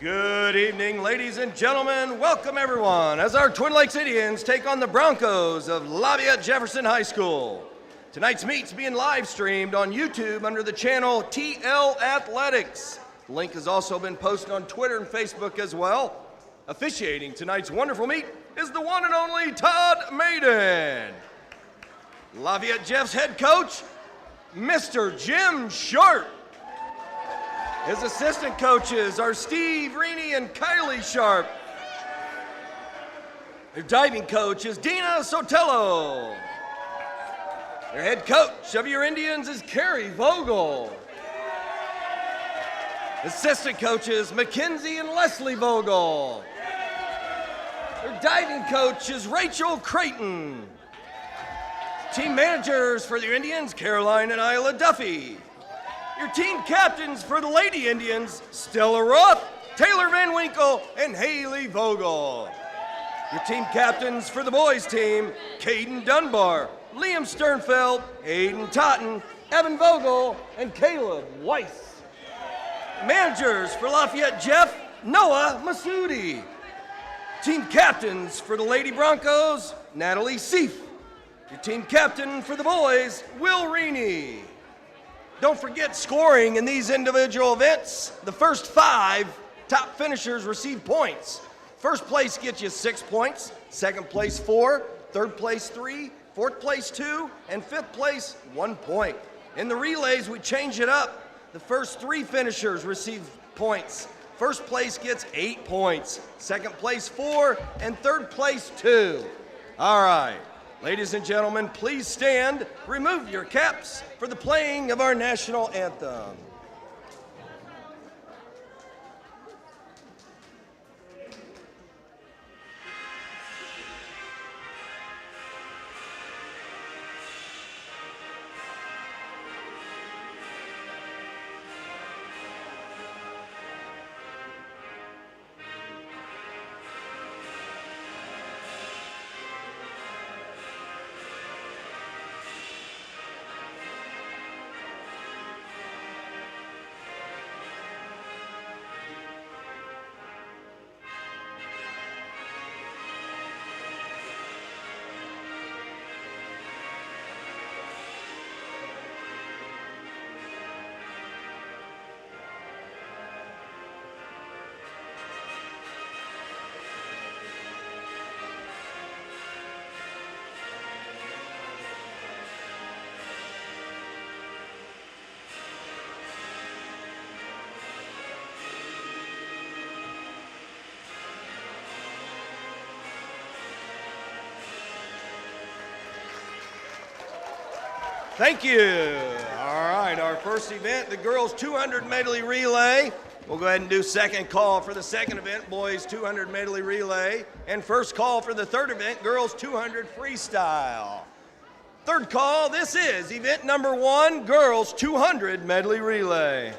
Good evening, ladies and gentlemen. Welcome, everyone, as our Twin Lakes Indians take on the Broncos of Lafayette Jefferson High School. Tonight's meet's being live streamed on YouTube under the channel TL Athletics. The link has also been posted on Twitter and Facebook as well. Officiating tonight's wonderful meet is the one and only Todd Maiden. Lafayette Jeff's head coach, Mr. Jim Sharp. His assistant coaches are Steve Reaney and Kylie Sharp. Their diving coach is Dina Sotelo. Their head coach of your Indians is Carrie Vogel. Assistant coaches Mackenzie and Leslie Vogel. Their diving coach is Rachel Creighton. Team managers for the Indians, Caroline and Isla Duffy. Your team captains for the Lady Indians, Stella Roth, Taylor Van Winkle, and Haley Vogel. Your team captains for the boys team, Caden Dunbar, Liam Sternfeld, Hayden Totten, Evan Vogel, and Caleb Weiss. Managers for Lafayette Jeff, Noah Masudi. Team captains for the Lady Broncos, Natalie Seif. Your team captain for the boys, Will Reaney. Don't forget scoring in these individual events. The first 5 top finishers receive points. First place gets you 6 points, second place 4, third place 3, fourth place 2, and fifth place 1 point. In the relays, we change it up. The first 3 finishers receive points. First place gets 8 points, second place 4, and third place 2. All right. Ladies and gentlemen, please stand, remove your caps for the playing of our national anthem. Thank you. All right, our first event, the girls 200 medley relay. We'll go ahead and do second call for the second event, boys 200 medley relay. And first call for the third event, girls 200 freestyle. Third call, this is event number 1, girls 200 medley relay.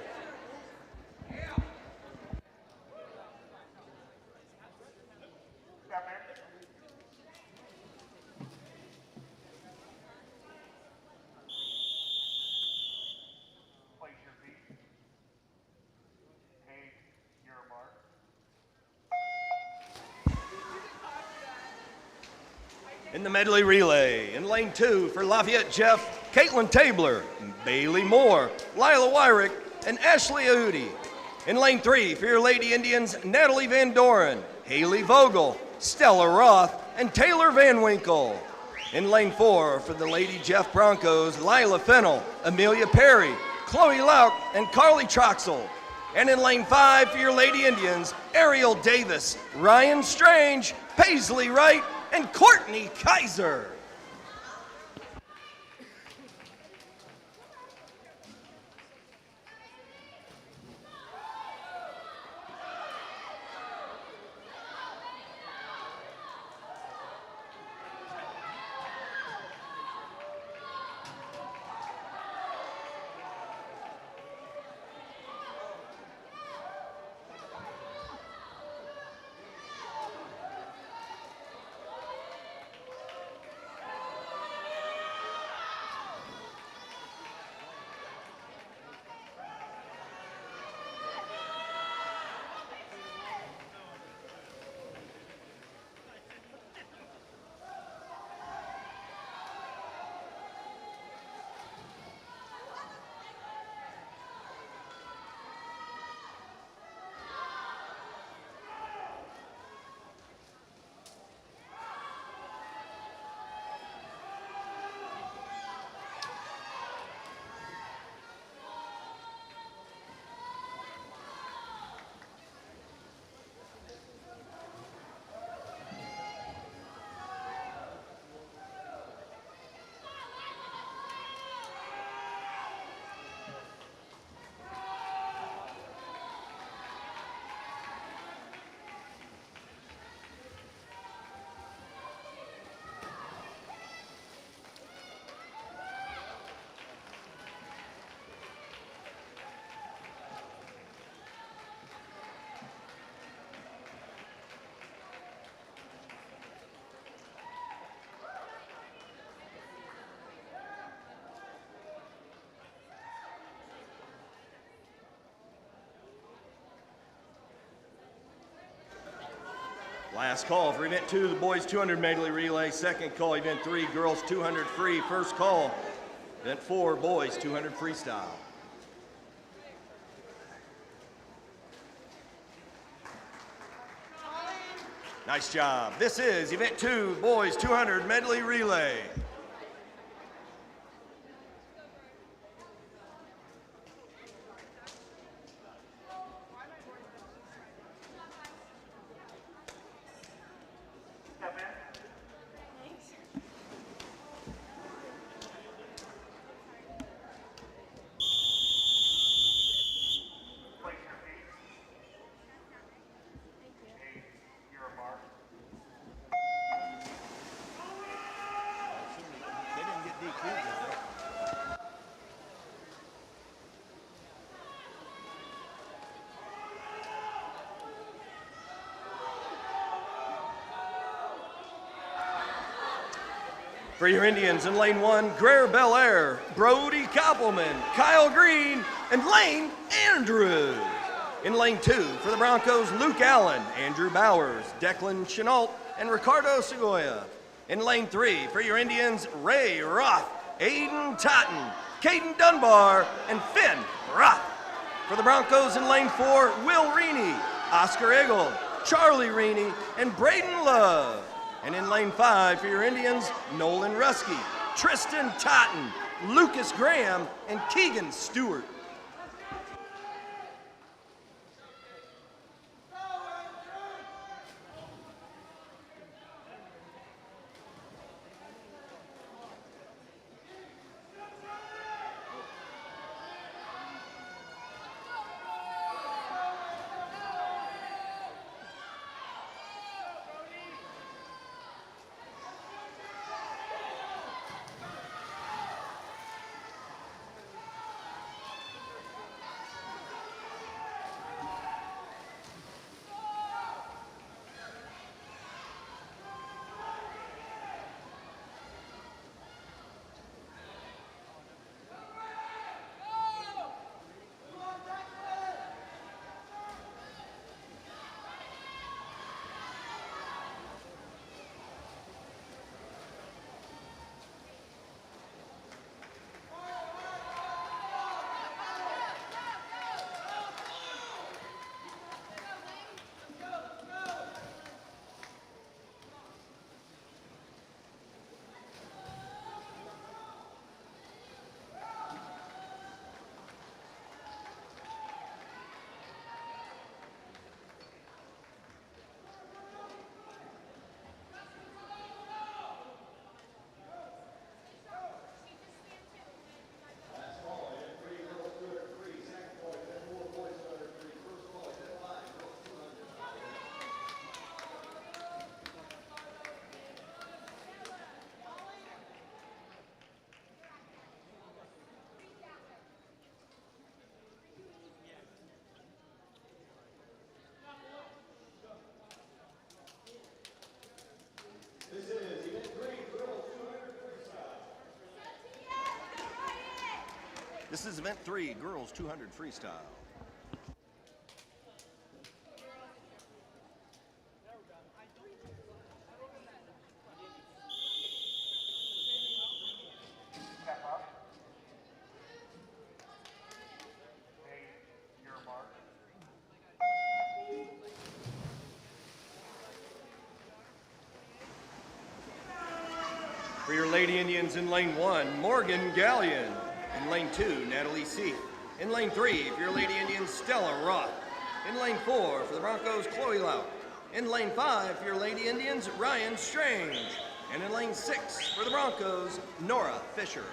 In the medley relay, in lane 2 for Lafayette Jeff, Caitlin Tabler, Bailey Moore, Lila Wyrick, and Ashley Ahudi. In lane 3 for your Lady Indians, Natalie Van Doren, Haley Vogel, Stella Roth, and Taylor Van Winkle. In lane 4 for the Lady Jeff Broncos, Lila Fennell, Amelia Perry, Chloe Lauk, and Carly Troxel. And in lane 5 for your Lady Indians, Ariel Davis, Ryan Strange, Paisley Wright, and Courtney Kaiser. Last call for event 2, the boys 200 medley relay. Second call, event 3, girls 200 free. First call, event 4, boys 200 freestyle. Nice job. This is event 2, boys 200 medley relay. For your Indians in lane 1, Greer Belair, Brody Koppelman, Kyle Green, and Lane Andrews. In lane 2, for the Broncos, Luke Allen, Andrew Bowers, Declan Chenault, and Ricardo Segoya. In lane 3, for your Indians, Ray Roth, Aiden Totten, Caden Dunbar, and Finn Roth. For the Broncos in lane 4, Will Reaney, Oscar Eggold, Charlie Reaney, and Braden Love. And in lane 5 for your Indians, Nolan Rusky, Tristan Totten, Lucas Graham, and Keegan Stewart. This is event 3, girls 200 freestyle. For your Lady Indians in lane 1, Morgan Gallion. In lane 2, Natalie Seith. In lane 3, for your Lady Indians, Stella Roth. In lane 4, for the Broncos, Chloe Lau. In lane 5, for your Lady Indians, Ryan Strange. And in lane 6, for the Broncos, Nora Fisher.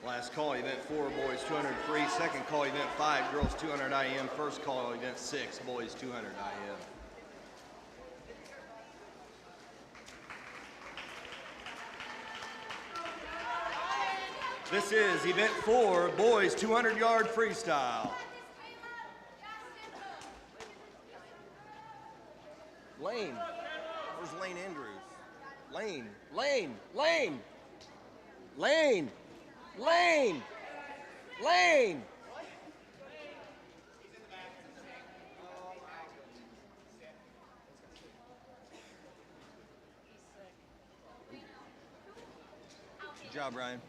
Last call, event 4, boys 200 free. Second call, event 5, girls 200 IM. First call, event 6, boys 200 IM. This is event 4, boys 200-yard freestyle. Lane. Where's Lane Andrews? Lane. Lane. Lane. Lane. Lane. Lane. Good job, Ryan.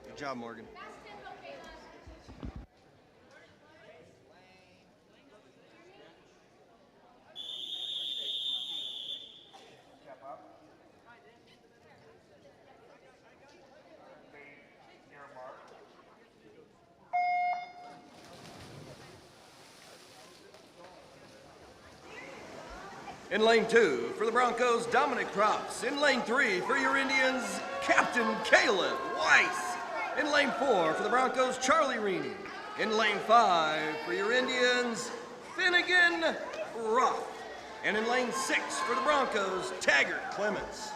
Good job, Morgan. In lane 2, for the Broncos, Dominic Props. In lane 3, for your Indians, Captain Caleb Weiss. In lane 4, for the Broncos, Charlie Reaney. In lane 5, for your Indians, Finnegan Ruff. And in lane 6, for the Broncos, Taggart Clements.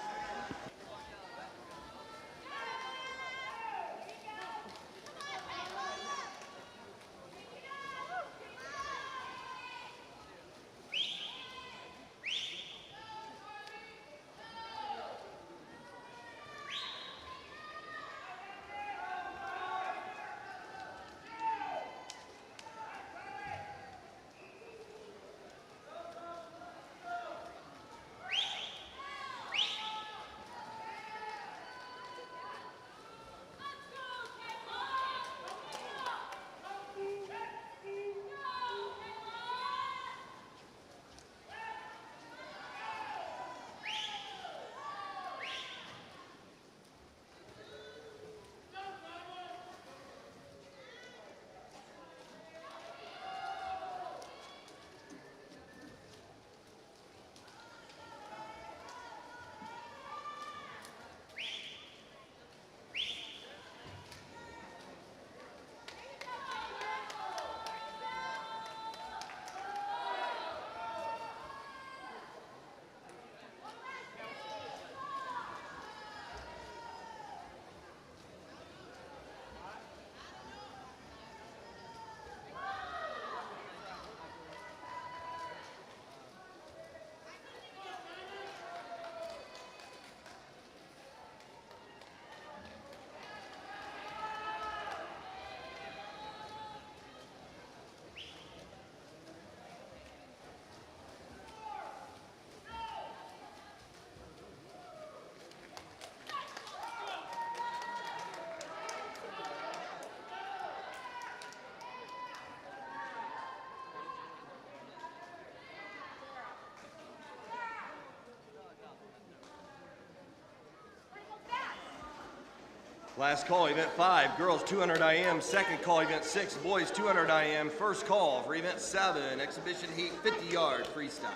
Last call, event 5, girls 200 IM. Second call, event 6, boys 200 IM. First call for event 7, exhibition heat 50-yard freestyle.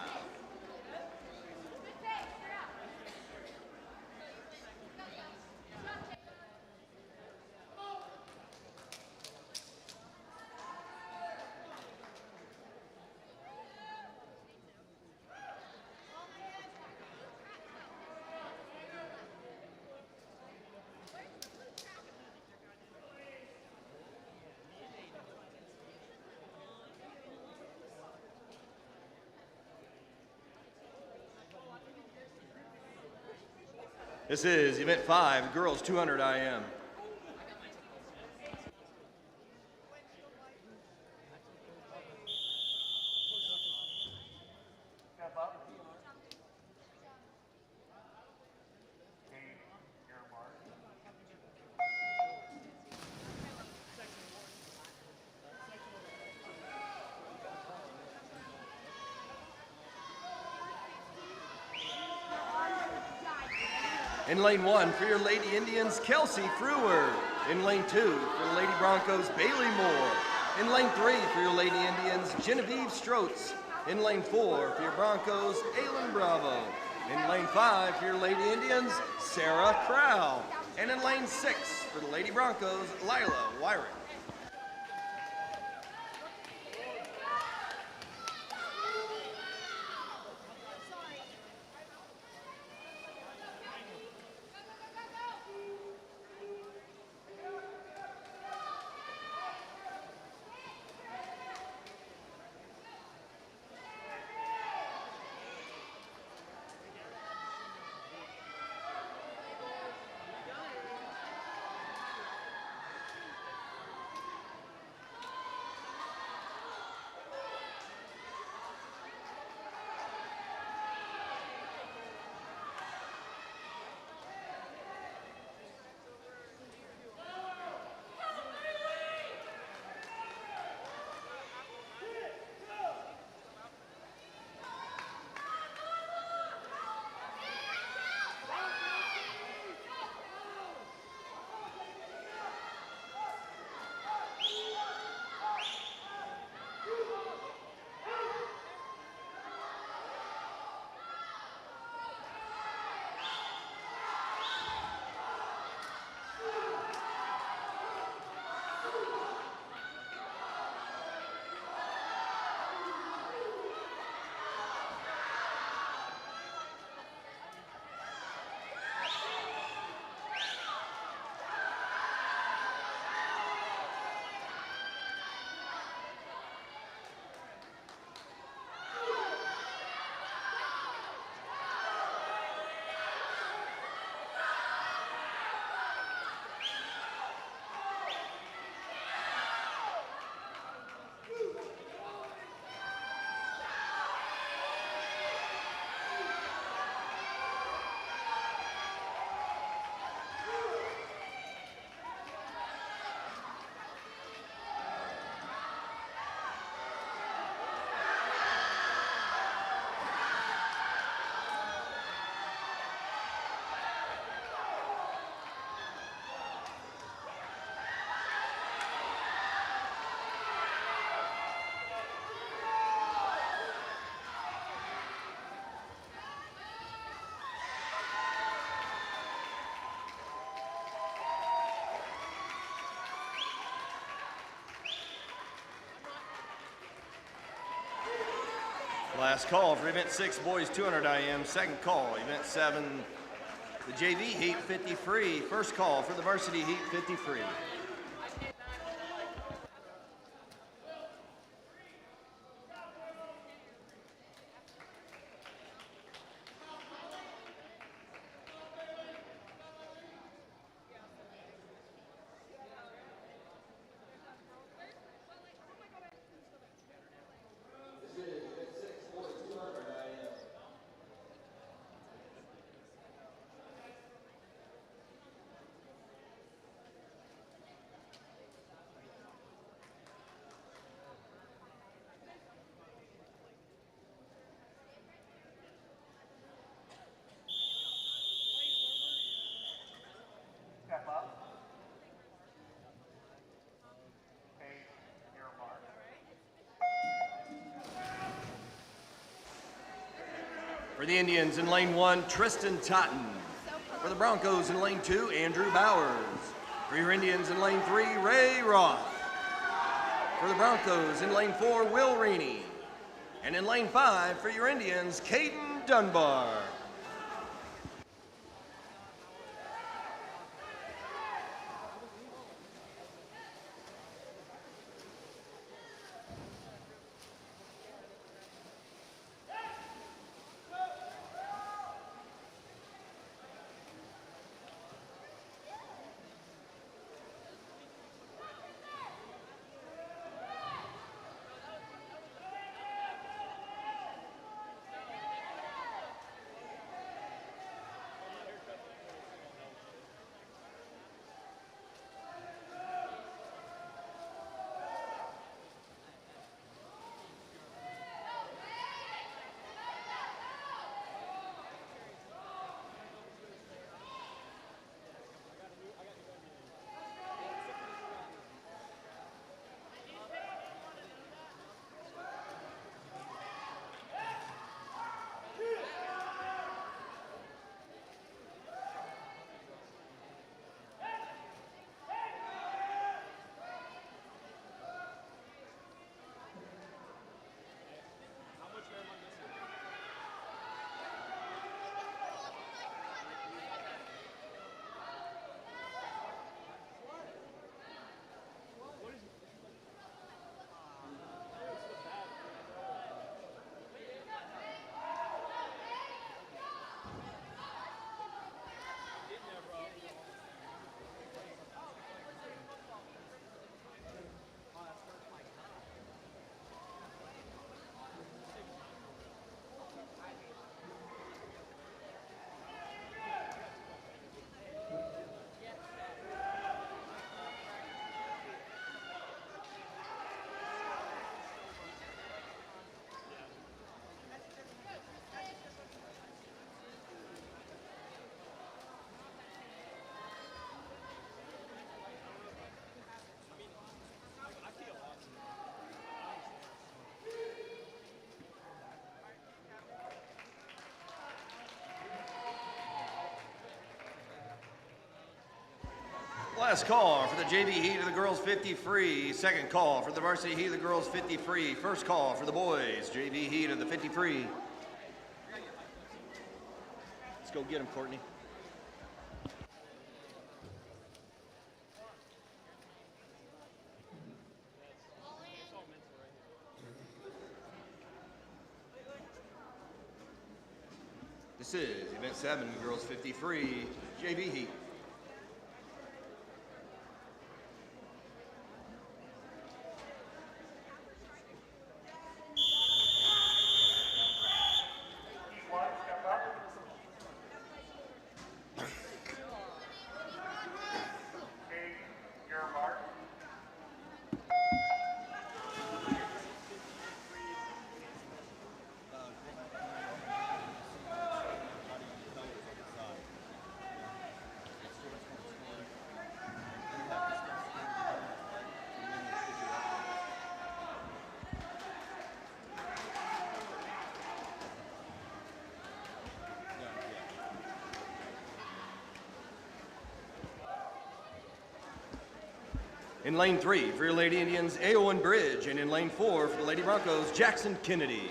This is event 5, girls 200 IM. In lane 1, for your Lady Indians, Kelsey Frewer. In lane 2, for the Lady Broncos, Bailey Moore. In lane 3, for your Lady Indians, Genevieve Strotz. In lane 4, for your Broncos, Aylin Bravo. In lane 5, for your Lady Indians, Sarah Crow. And in lane 6 for the Lady Broncos, Lila Wyrick. Last call for event 6, boys 200 IM. Second call, event 7, the JV heat 50 free. First call for the varsity heat 50 free. For the Indians in lane 1, Tristan Totten. For the Broncos in lane 2, Andrew Bowers. For your Indians in lane 3, Ray Roth. For the Broncos in lane 4, Will Reaney. And in lane 5 for your Indians, Caden Dunbar. Last call for the JV heat of the girls 50 free. Second call for the varsity heat of the girls 50 free. First call for the boys JV heat of the 50 free. Let's go get him, Courtney. This is event 7, girls 50 free, JV heat. In lane 3 for your Lady Indians, Aowen Bridge, and in lane 4 for the Lady Broncos, Jackson Kennedy.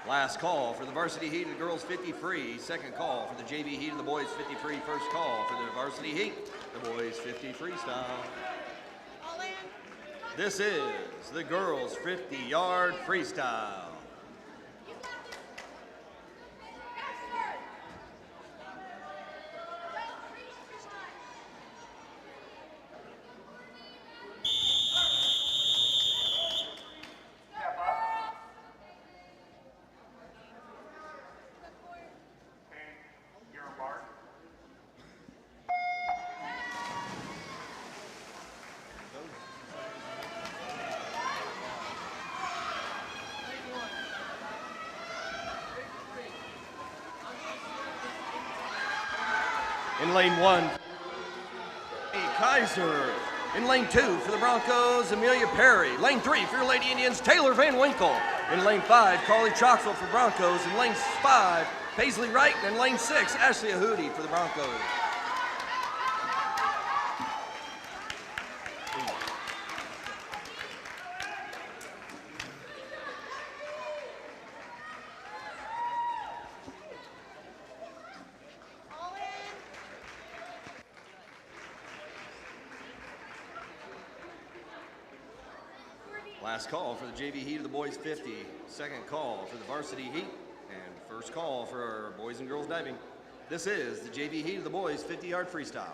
Last call for the varsity heat of the girls 50 free. Second call for the JV heat of the boys 50 free. First call for the varsity heat, the boys 50 freestyle. This is the girls 50-yard freestyle. In lane 1, Kaiser. In lane 2 for the Broncos, Amelia Perry. Lane 3 for your Lady Indians, Taylor Van Winkle. In lane 5, Carly Choxville for Broncos. In lane 5, Paisley Wright. And in lane 6, Ashley Ahudi for the Broncos. Last call for the JV heat of the boys 50. Second call for the varsity heat. And first call for our boys and girls diving. This is the JV heat of the boys 50-yard freestyle.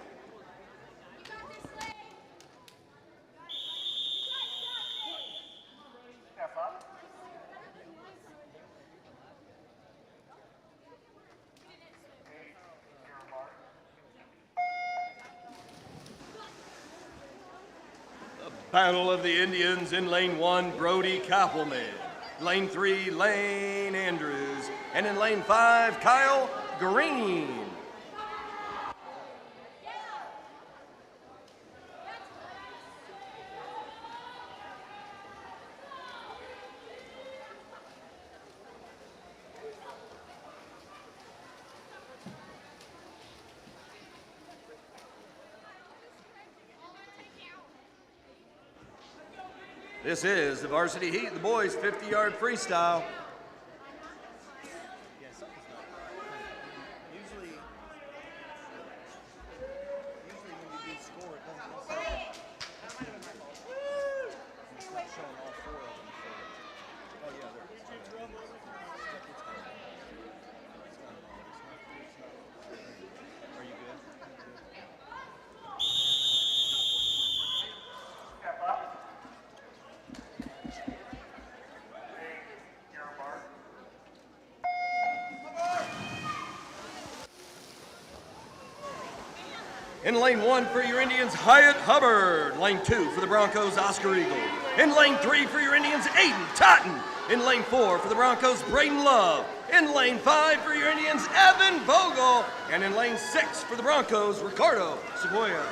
Battle of the Indians in lane 1, Brody Kappelman. Lane 3, Lane Andrews. And in lane 5, Kyle Green. This is the varsity heat, the boys 50-yard freestyle. In lane 1 for your Indians, Hyatt Hubbard. Lane 2 for the Broncos, Oscar Eagle. In lane 3 for your Indians, Aiden Totten. In lane 4 for the Broncos, Braden Love. In lane 5 for your Indians, Evan Vogel. And in lane 6 for the Broncos, Ricardo Sequoia.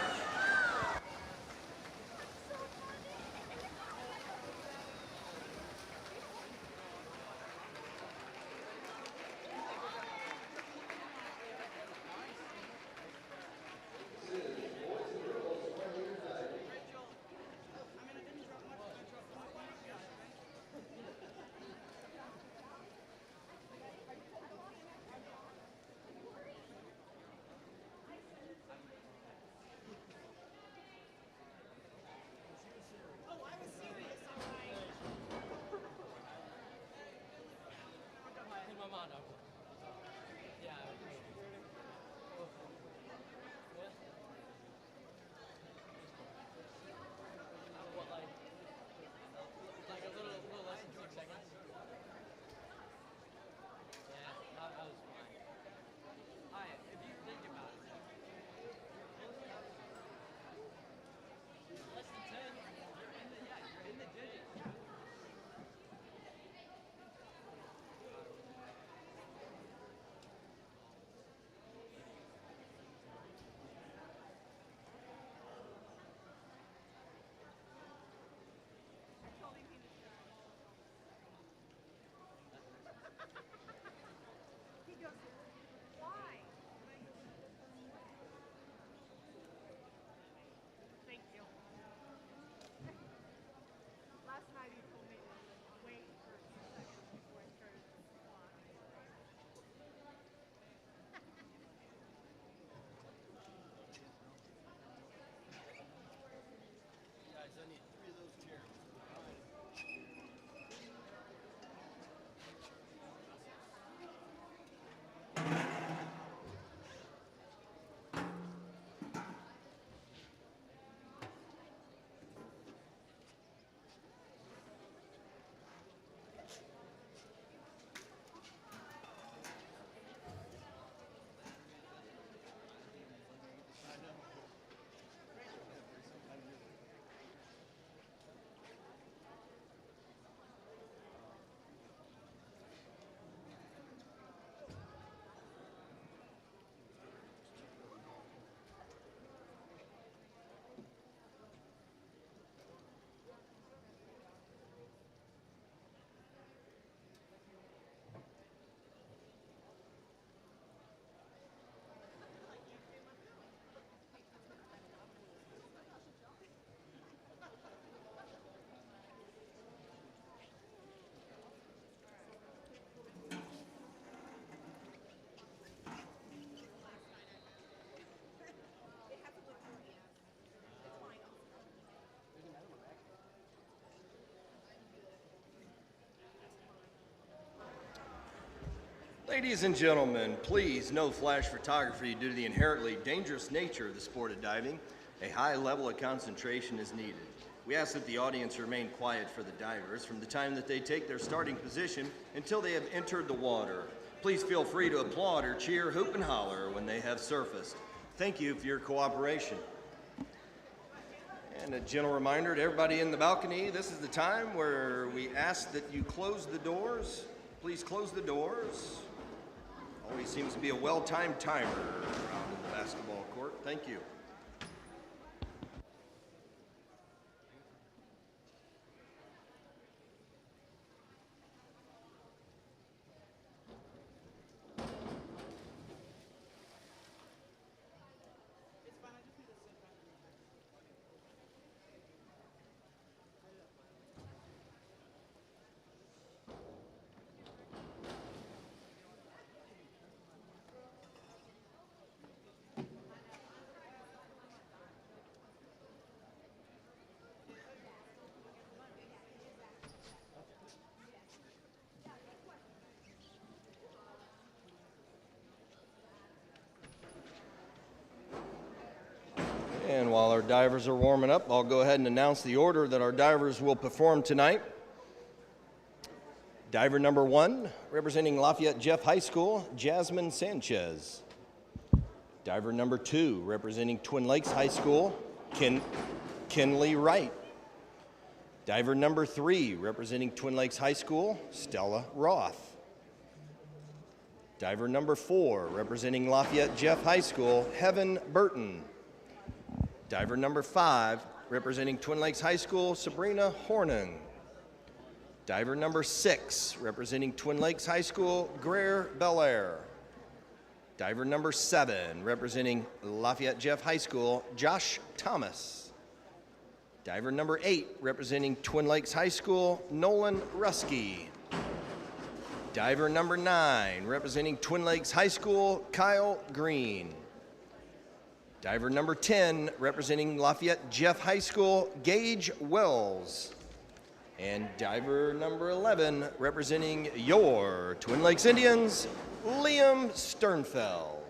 Ladies and gentlemen, please no flash photography due to the inherently dangerous nature of the sport of diving. A high level of concentration is needed. We ask that the audience remain quiet for the divers from the time that they take their starting position until they have entered the water. Please feel free to applaud or cheer, hoop, and holler when they have surfaced. Thank you for your cooperation. And a gentle reminder to everybody in the balcony, this is the time where we ask that you close the doors. Please close the doors. Always seems to be a well-timed timer around the basketball court. Thank you. And while our divers are warming up, I'll go ahead and announce the order that our divers will perform tonight. Diver number 1, representing Lafayette Jeff High School, Jasmine Sanchez. Diver number 2, representing Twin Lakes High School, Kinley Wright. Diver number 3, representing Twin Lakes High School, Stella Roth. Diver number 4, representing Lafayette Jeff High School, Heaven Burton. Diver number 5, representing Twin Lakes High School, Sabrina Horning. Diver number 6, representing Twin Lakes High School, Greer Belair. Diver number 7, representing Lafayette Jeff High School, Josh Thomas. Diver number 8, representing Twin Lakes High School, Nolan Ruski. Diver number 9, representing Twin Lakes High School, Kyle Green. Diver number 10, representing Lafayette Jeff High School, Gage Wells. And diver number 11, representing your Twin Lakes Indians, Liam Sternfeld.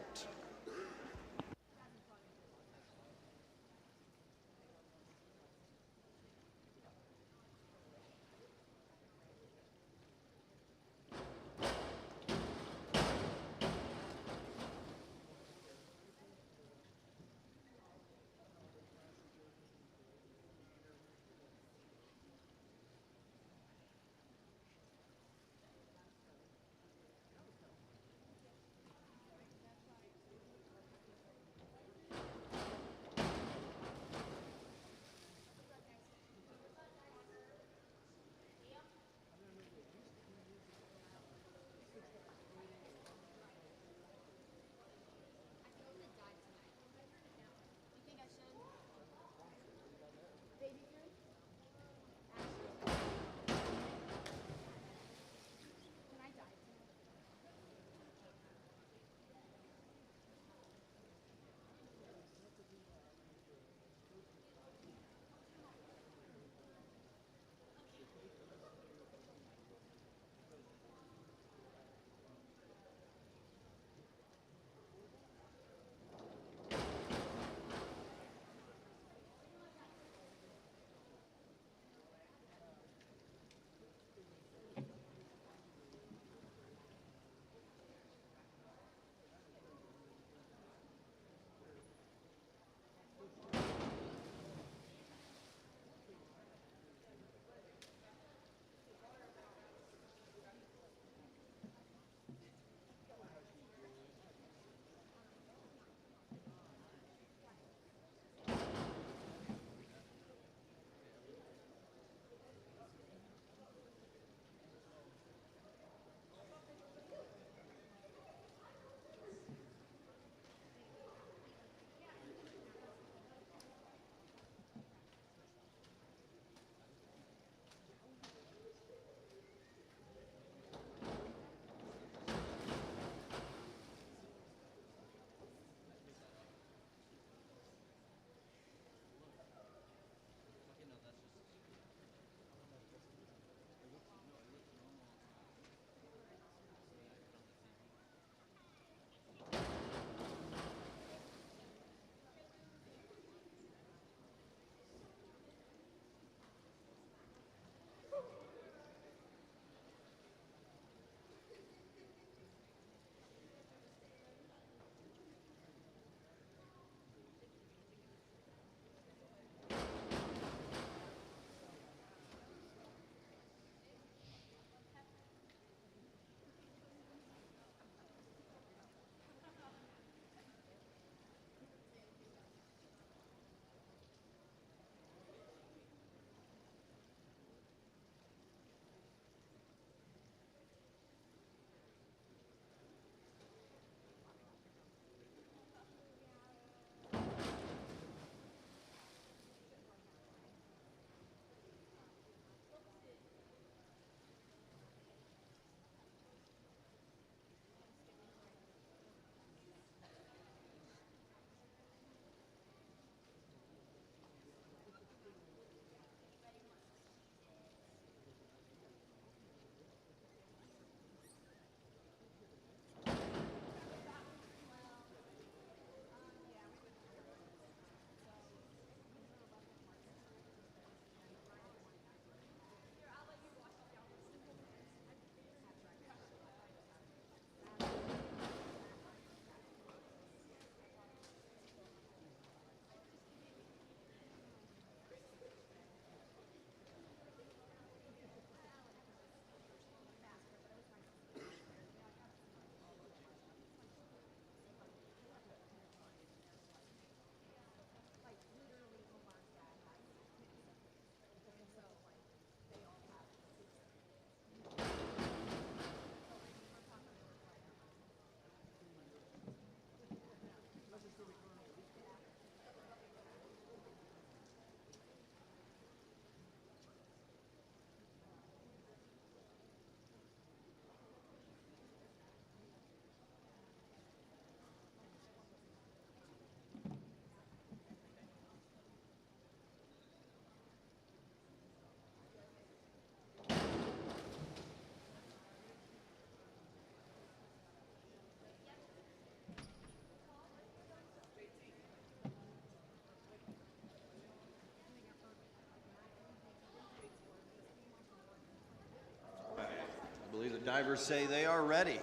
believe the divers say they are ready.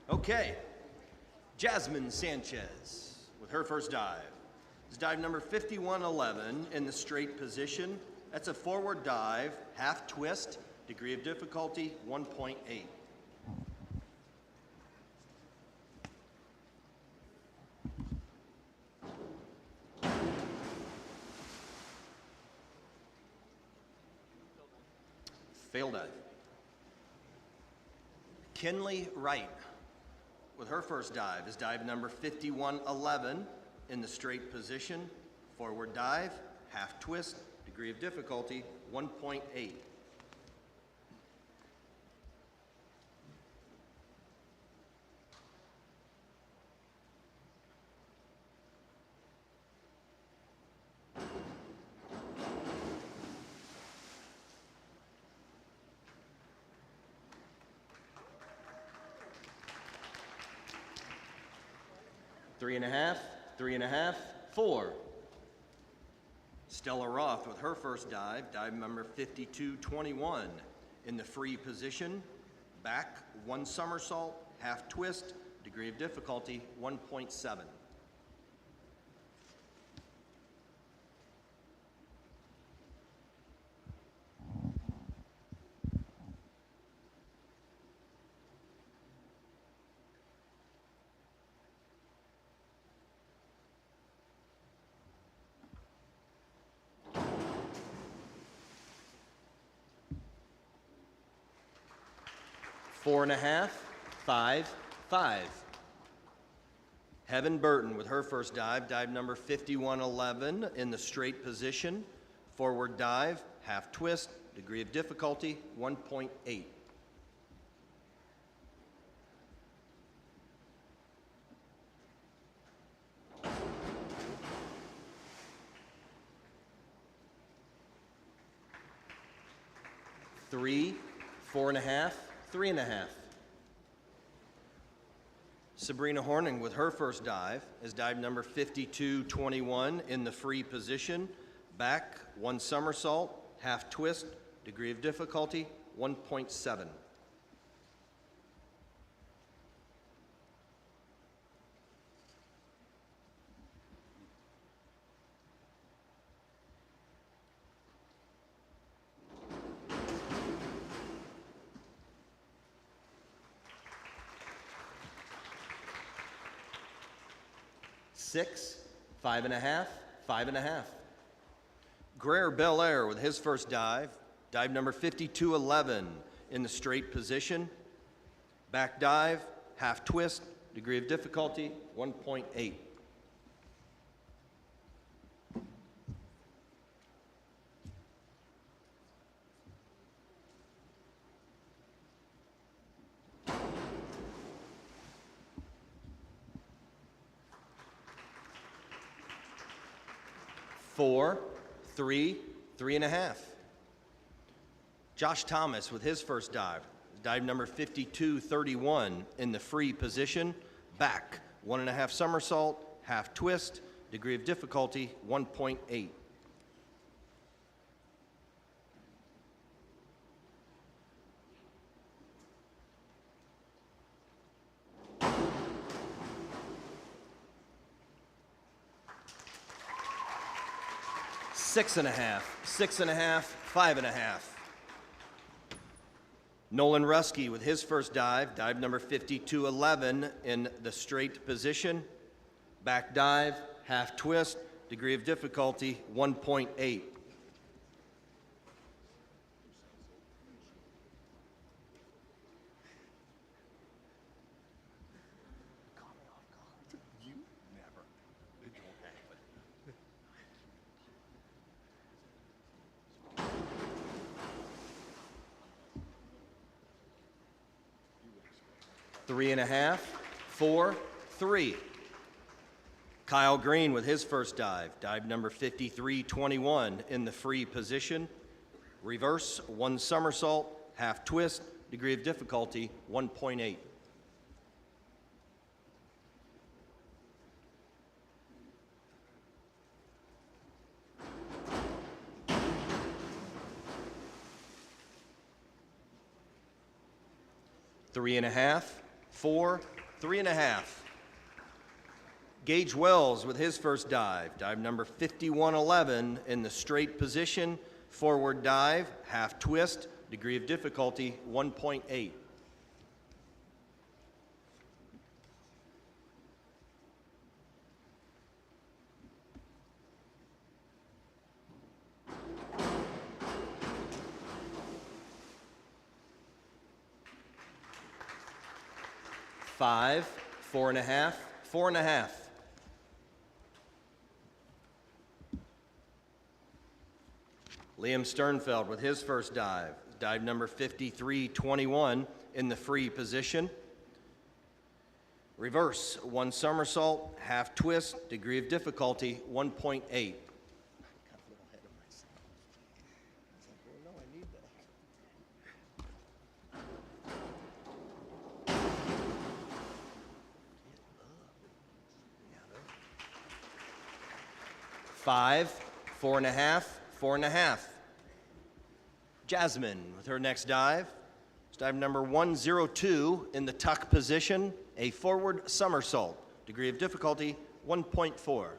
Okay, Jasmine Sanchez with her first dive. It's dive number 5111 in the straight position. That's a forward dive, half twist, degree of difficulty 1.8. Fail dive. Kinley Wright with her first dive is dive number 5111 in the straight position, forward dive, half twist, degree of difficulty 1.8. Three and a half, 4. Stella Roth with her first dive, dive number 5221 in the free position, back, 1 somersault, half twist, degree of difficulty 1.7. Four and a half, 5, 5. Heaven Burton with her first dive, dive number 5111 in the straight position, forward dive, half twist, degree of difficulty 1.8. Three, 4 and a half, 3 and a half. Sabrina Horning with her first dive is dive number 5221 in the free position, back, 1 somersault, half twist, degree of difficulty 1.7. Six, 5 and a half, 5 and a half. Greer Belair with his first dive, dive number 5211 in the straight position, back dive, half twist, degree of difficulty 1.8. Four, 3, 3 and a half. Josh Thomas with his first dive, dive number 5231 in the free position, back, 1.5 somersault, half twist, degree of difficulty 1.8. Six and a half, 5 and a half. Nolan Rusky with his first dive, dive number 5211 in the straight position, back dive, half twist, degree of difficulty 1.8. Three and a half, 4, 3. Kyle Green with his first dive, dive number 5321 in the free position, reverse, 1 somersault, half twist, degree of difficulty 1.8. 3.5, 4, 3.5. Gage Wells with his first dive, dive number 5111 in the straight position, forward dive, half twist, degree of difficulty 1.8. Five, 4.5, 4.5. Liam Sternfeld with his first dive, dive number 5321 in the free position. Reverse, 1 somersault, half twist, degree of difficulty 1.8. Five, 4.5, 4.5. Jasmine with her next dive. It's dive number 102 in the tuck position, a forward somersault. Degree of difficulty 1.4.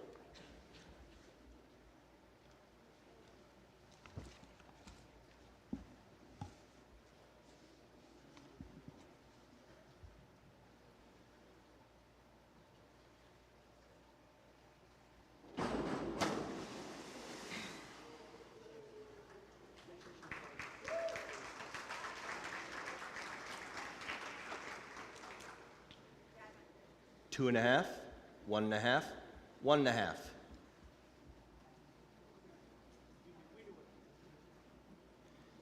Two and a half, 1.5, 1.5.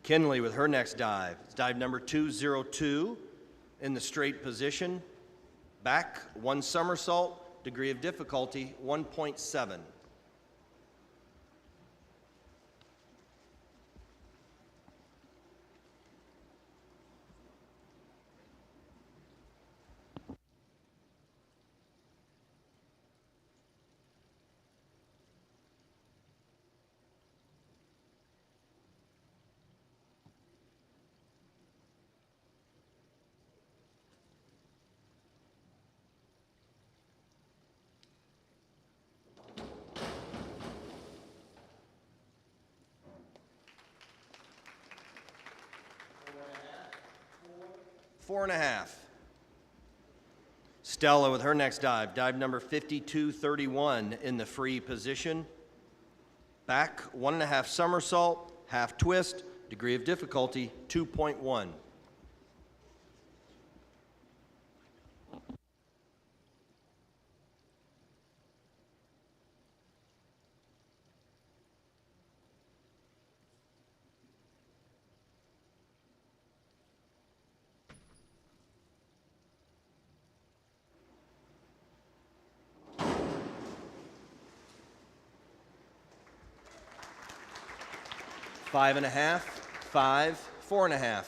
Kinley with her next dive. It's dive number 202 in the straight position. Back, 1 somersault, degree of difficulty 1.7. Four and a half. Stella with her next dive, dive number 5231 in the free position. Back, 1.5 somersault, half twist, degree of difficulty 2.1. Five and a half, 5, 4.5.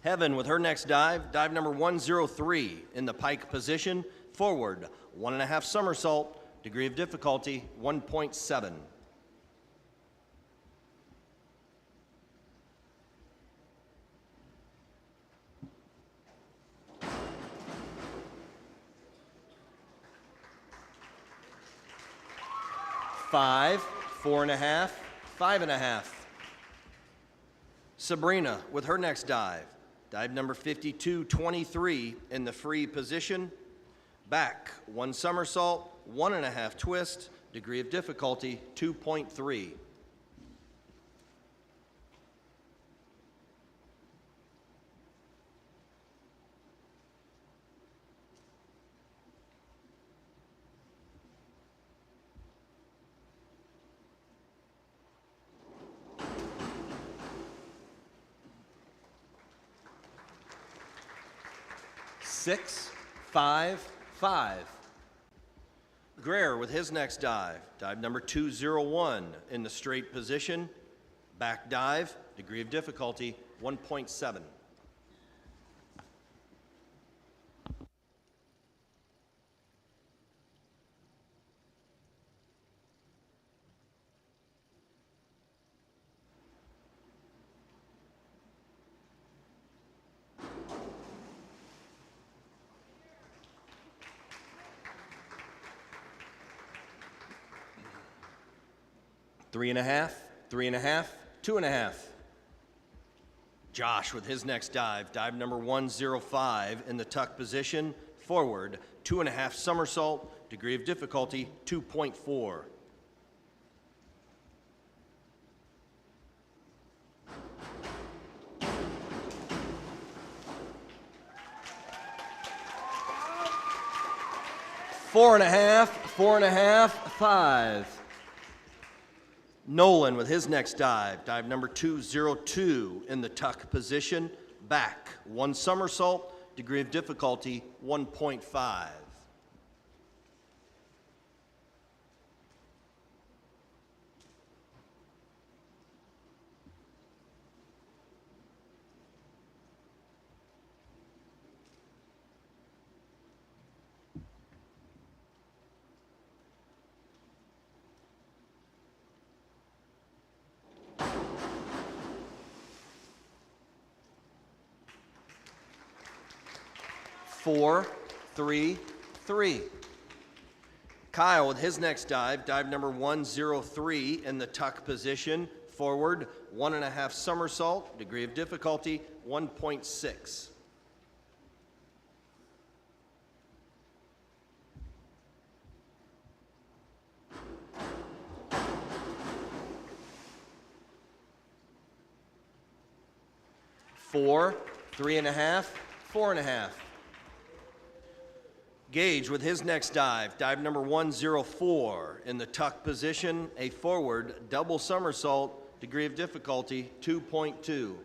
Heaven with her next dive, dive number 103 in the pike position, forward, 1.5 somersault, degree of difficulty 1.7. Five, 4.5, 5.5. Sabrina with her next dive, dive number 5223 in the free position. Back, 1 somersault, 1.5 twist, degree of difficulty 2.3. Six, 5, 5. Greer with his next dive, dive number 201 in the straight position. Back dive, degree of difficulty 1.7. 3.5, 3.5, 2.5. Josh with his next dive, dive number 105 in the tuck position, forward, 2.5 somersault, degree of difficulty 2.4. Four and a half, 5. Nolan with his next dive, dive number 202 in the tuck position, back, 1 somersault, degree of difficulty 1.5. Four, 3, 3. Kyle with his next dive, dive number 103 in the tuck position, forward, 1.5 somersault, degree of difficulty 1.6. Four, 3.5, 4.5. Gage with his next dive, dive number 104 in the tuck position, a forward double somersault, degree of difficulty 2.2.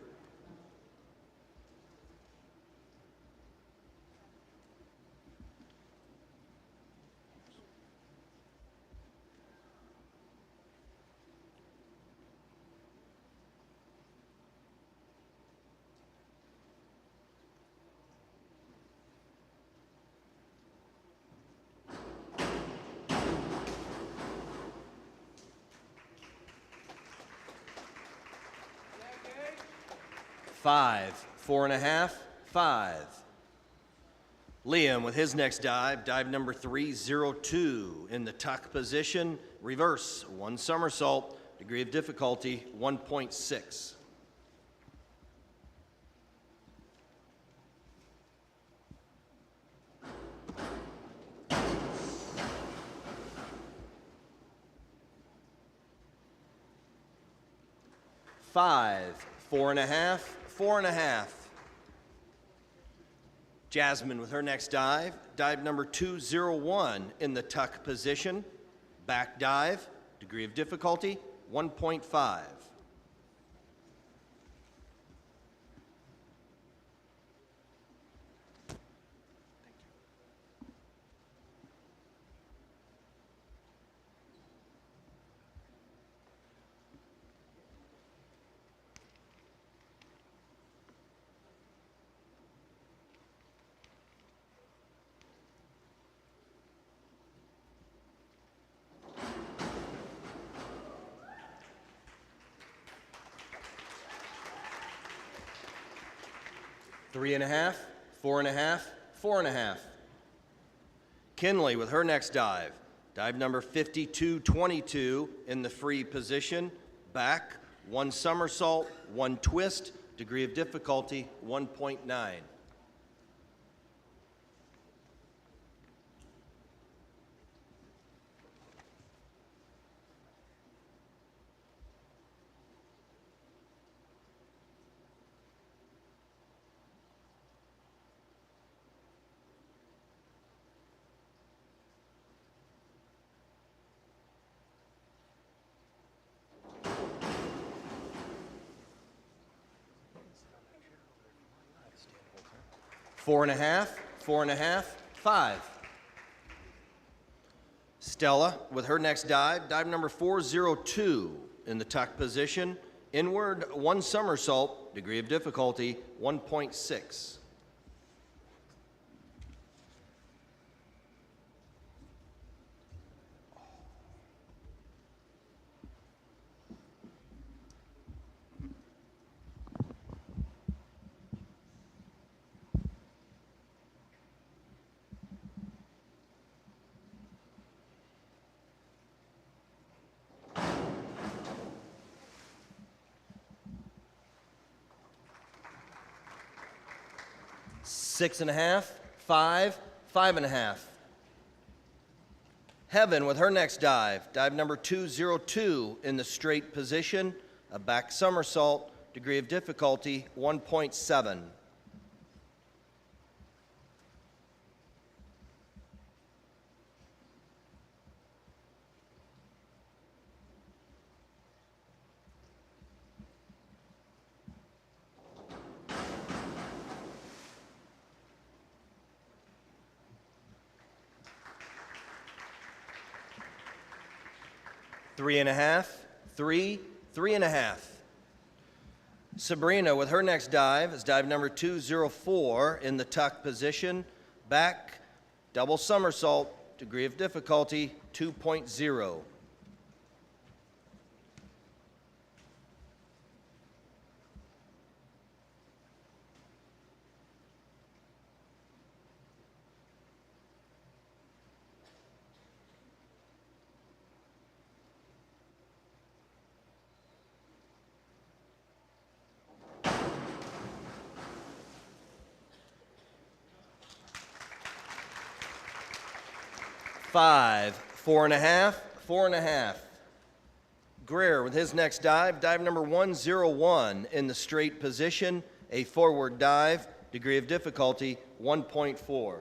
Five, 4.5, 5. Liam with his next dive, dive number 302 in the tuck position, reverse, 1 somersault, degree of difficulty 1.6. Five, 4.5, 4.5. Jasmine with her next dive, dive number 201 in the tuck position, back dive, degree of difficulty 1.5. Three and a half, 4.5, 4.5. Kinley with her next dive, dive number 5222 in the free position, back, 1 somersault, 1 twist, degree of difficulty 1.9. 4.5, 4.5, 5. Stella with her next dive, dive number 402 in the tuck position, inward 1 somersault, degree of difficulty 1.6. 6.5, 5, 5.5. Heaven with her next dive, dive number 202 in the straight position, a back somersault, degree of difficulty 1.7. 3.5, 3, 3.5. Sabrina with her next dive is dive number 204 in the tuck position, back, double somersault, degree of difficulty 2.0. 5, 4.5, 4.5. Greer with his next dive, dive number 101 in the straight position, a forward dive, degree of difficulty 1.4.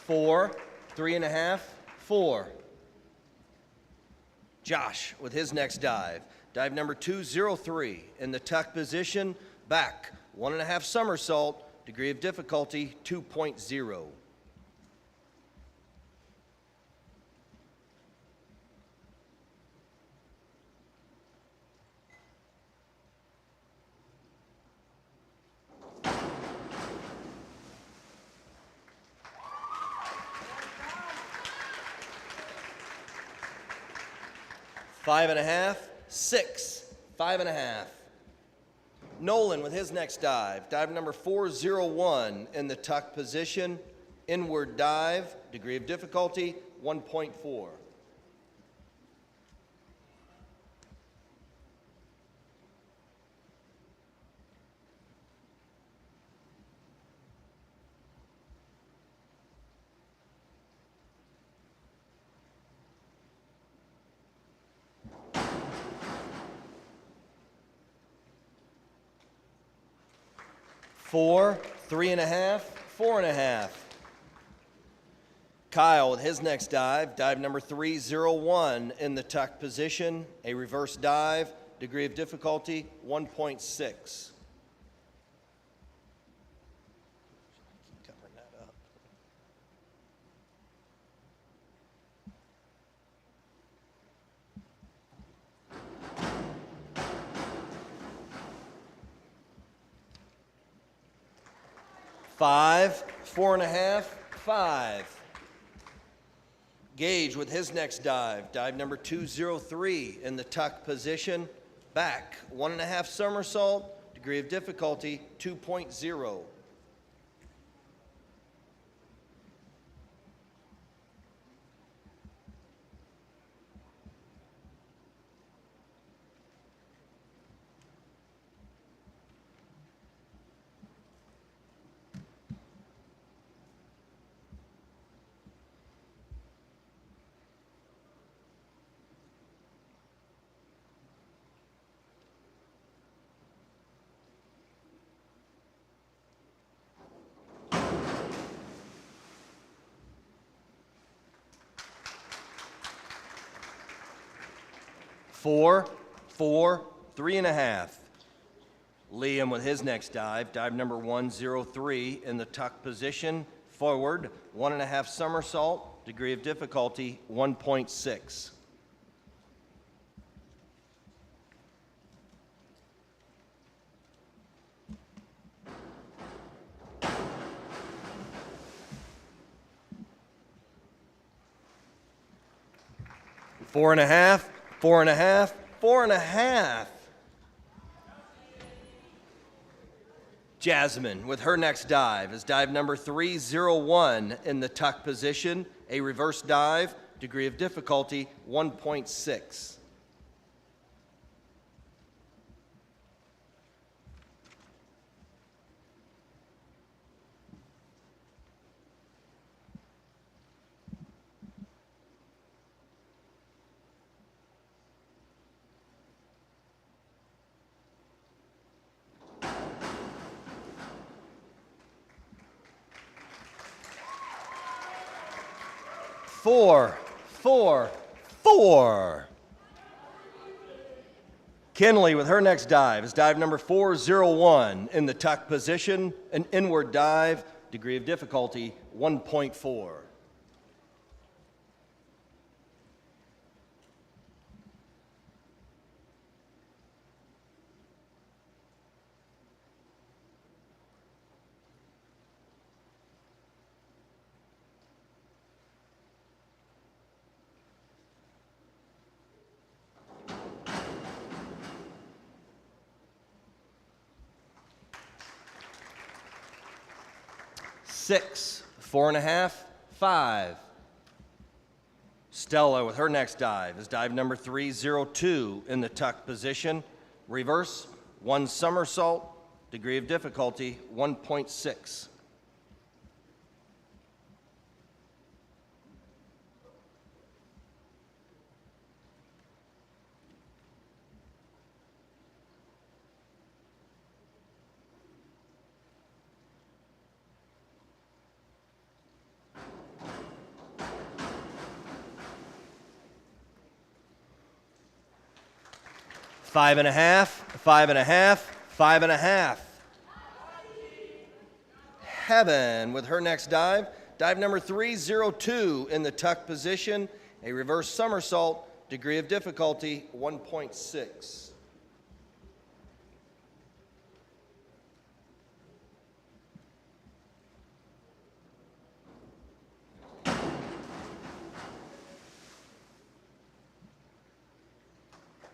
4, 3.5, 4. Josh with his next dive, dive number 203 in the tuck position, back, 1.5 somersault, degree of difficulty 2.0. 5.5, 6, 5.5. Nolan with his next dive, dive number 401 in the tuck position, inward dive, degree of difficulty 1.4. 4, 3.5, 4.5. Kyle with his next dive, dive number 301 in the tuck position, a reverse dive, degree of difficulty 1.6. 5, 4.5, 5. Gage with his next dive, dive number 203 in the tuck position, back, 1.5 somersault, degree of difficulty 2.0. 4, 4, 3.5. Liam with his next dive, dive number 103 in the tuck position, forward, 1.5 somersault, degree of difficulty 1.6. 4.5, 4.5, 4.5. Jasmine with her next dive is dive number 301 in the tuck position, a reverse dive, degree of difficulty 1.6. Four. Kinley with her next dive is dive number 401 in the tuck position, an inward dive, degree of difficulty 1.4. Six, 4.5, 5. Stella with her next dive is dive number 302 in the tuck position, reverse, 1 somersault, degree of difficulty 1.6. Five and a half. Heaven with her next dive, dive number 302 in the tuck position, a reverse somersault, degree of difficulty 1.6.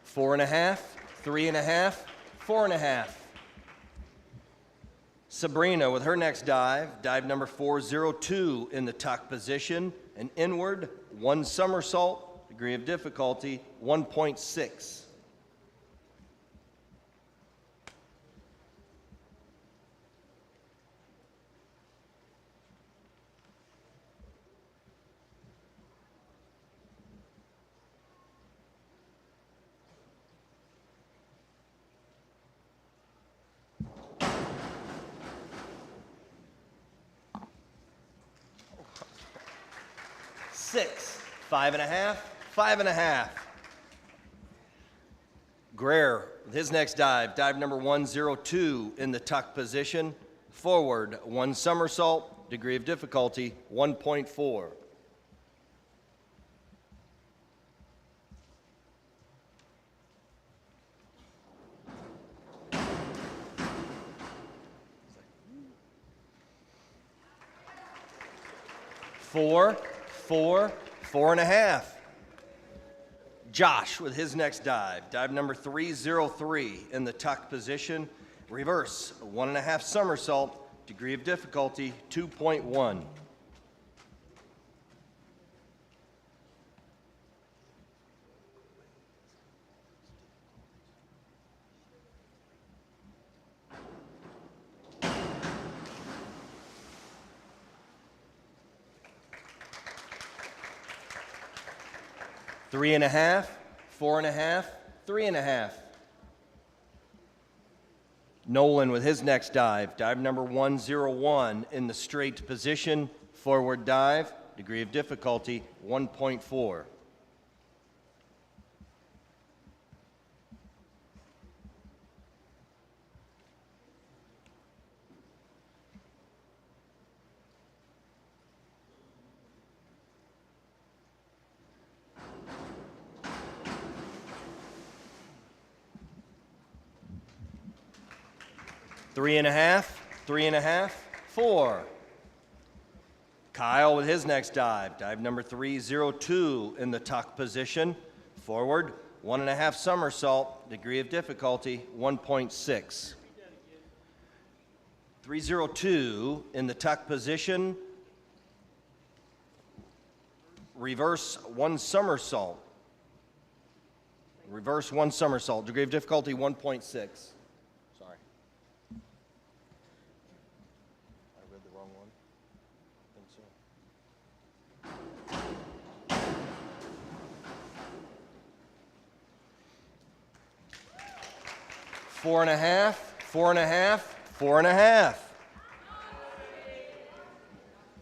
Four and a half, 3.5, 4.5. Sabrina with her next dive, dive number 402 in the tuck position, an inward, 1 somersault, degree of difficulty 1.6. Six, 5.5. Greer with his next dive, dive number 102 in the tuck position, forward, 1 somersault, degree of difficulty 1.4. Four, 4.5. Josh with his next dive, dive number 303 in the tuck position, reverse, 1.5 somersault, degree of difficulty 2.1. Three and a half, 4.5, 3.5. Nolan with his next dive, dive number 101 in the straight position, forward dive, degree of difficulty 1.4. Three and a half, 4. Kyle with his next dive, dive number 302 in the tuck position, forward, 1.5 somersault, degree of difficulty 1.6. 302 in the tuck position, reverse one somersault. Reverse one somersault, degree of difficulty 1.6. Sorry. I read the wrong one. I think so. 4.5, 4.5, 4.5.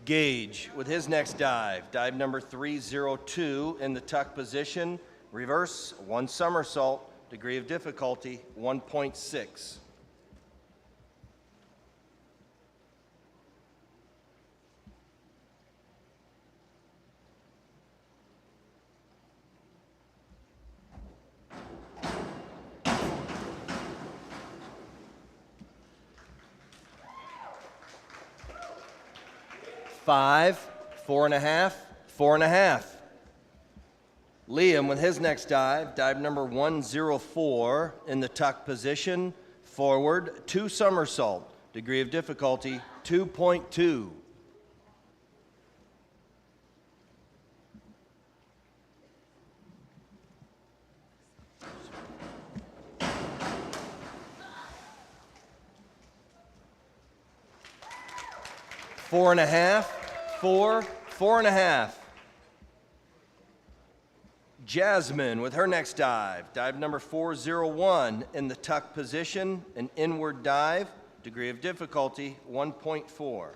Gage with his next dive. Dive number 302 in the tuck position. Reverse one somersault. Degree of difficulty 1.6. Five, 4.5, 4.5. Liam with his next dive, dive number 104 in the tuck position, forward, two somersault, degree of difficulty 2.2. Four and a half, 4.5. Jasmine with her next dive, dive number 401 in the tuck position, an inward dive, degree of difficulty 1.4.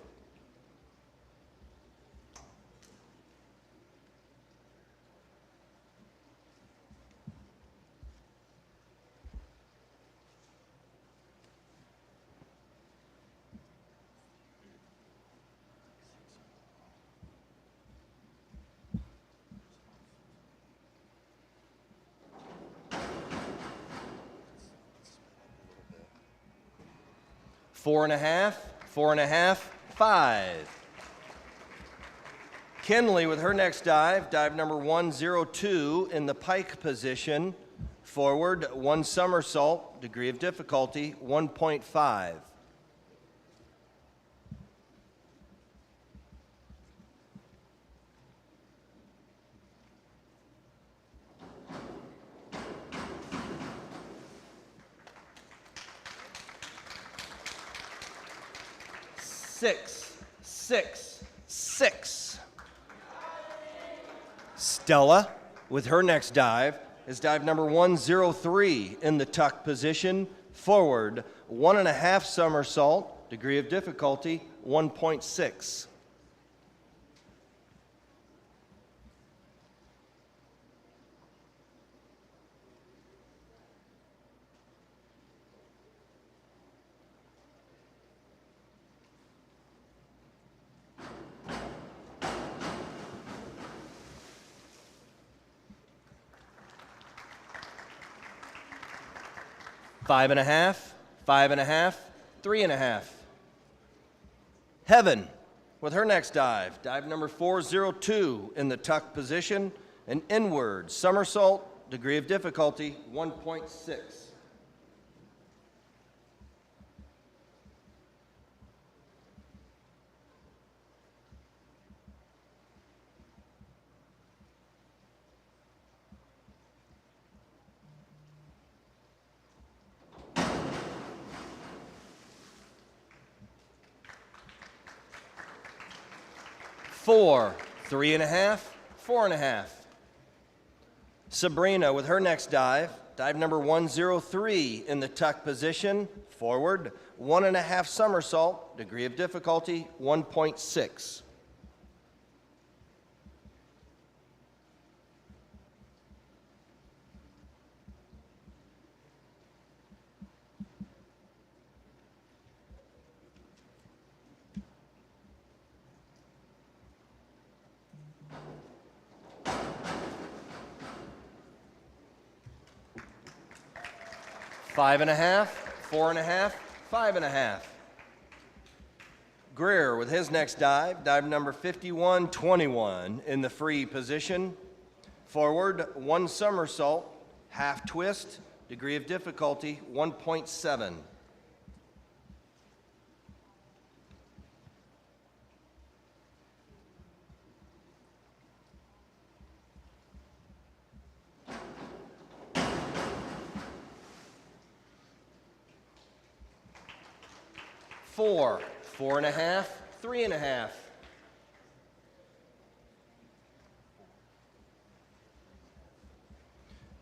Four and a half, 5. Kinley with her next dive, dive number 102 in the pike position, forward, one somersault, degree of difficulty 1.5. Six. Stella, with her next dive, is dive number 103 in the tuck position, forward, 1.5 somersault, degree of difficulty 1.6. Five and a half, 3.5. Heaven with her next dive, dive number 402 in the tuck position, an inward somersault, degree of difficulty 1.6. Four, 3.5, 4.5. Sabrina with her next dive, dive number 103 in the tuck position, forward, 1.5 somersault, degree of difficulty 1.6. Five and a half, 4.5, 5.5. Greer with his next dive, dive number 5121 in the free position. Forward, one somersault, half twist, degree of difficulty 1.7. 4, 4.5, 3.5.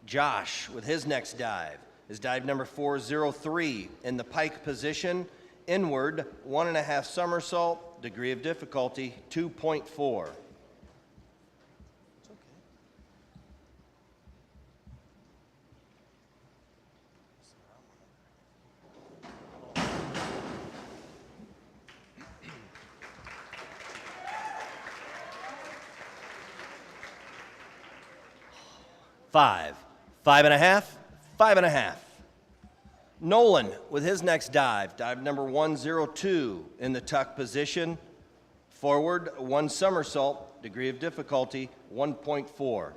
Josh with his next dive is dive number 403 in the pike position, inward, 1.5 somersault, degree of difficulty, 2.4. 5, 5.5, 5.5. Nolan with his next dive, dive number 102 in the tuck position, forward, 1 somersault, degree of difficulty, 1.4.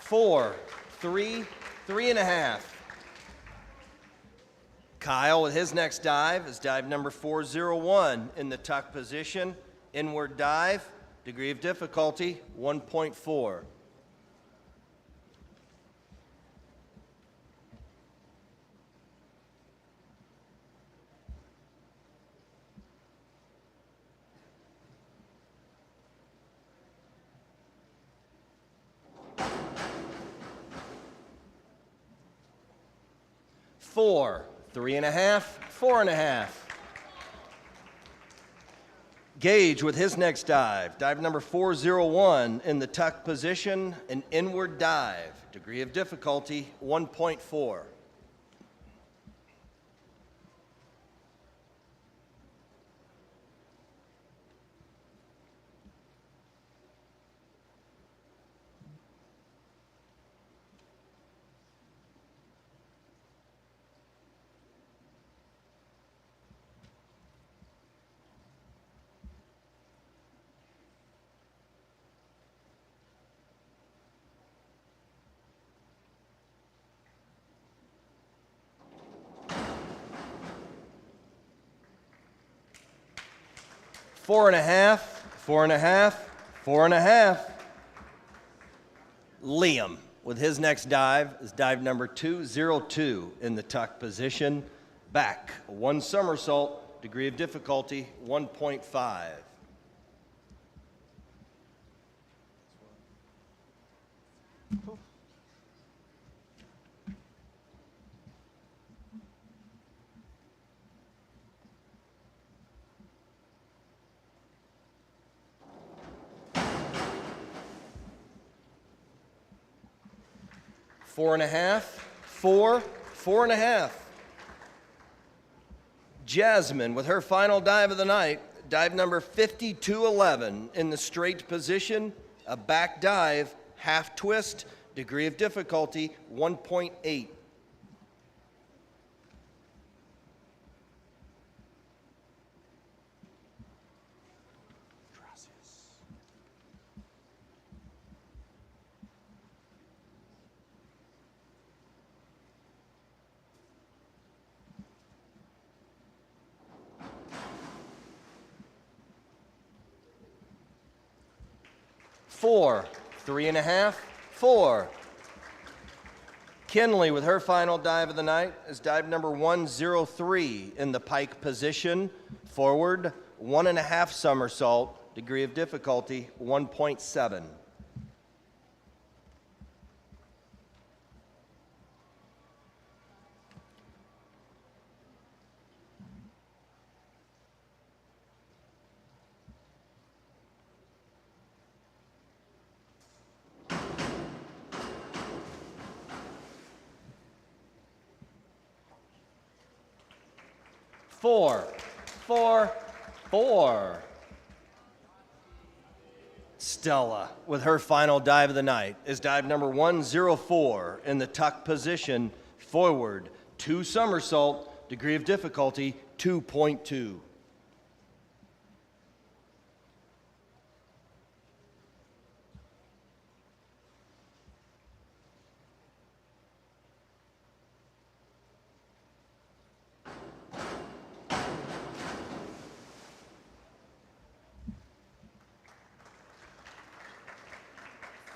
4, 3, 3.5. Kyle with his next dive is dive number 401 in the tuck position, inward dive, degree of difficulty, 1.4. 4, 3.5, 4.5. Gage with his next dive, dive number 401 in the tuck position, an inward dive, degree of difficulty, 1.4. 4.5, 4.5, 4.5. Liam with his next dive is dive number 202 in the tuck position, back, 1 somersault, degree of difficulty, 1.5. 4.5, 4, 4.5. Jasmine with her final dive of the night, dive number 5211 in the straight position, a back dive, half twist, degree of difficulty, 1.8. 4, 3.5, 4. Kinley with her final dive of the night is dive number 103 in the pike position, forward, 1.5 somersault, degree of difficulty, 1.7. 4, 4, 4. Stella, with her final dive of the night, is dive number 104 in the tuck position, forward, 2 somersault, degree of difficulty, 2.2.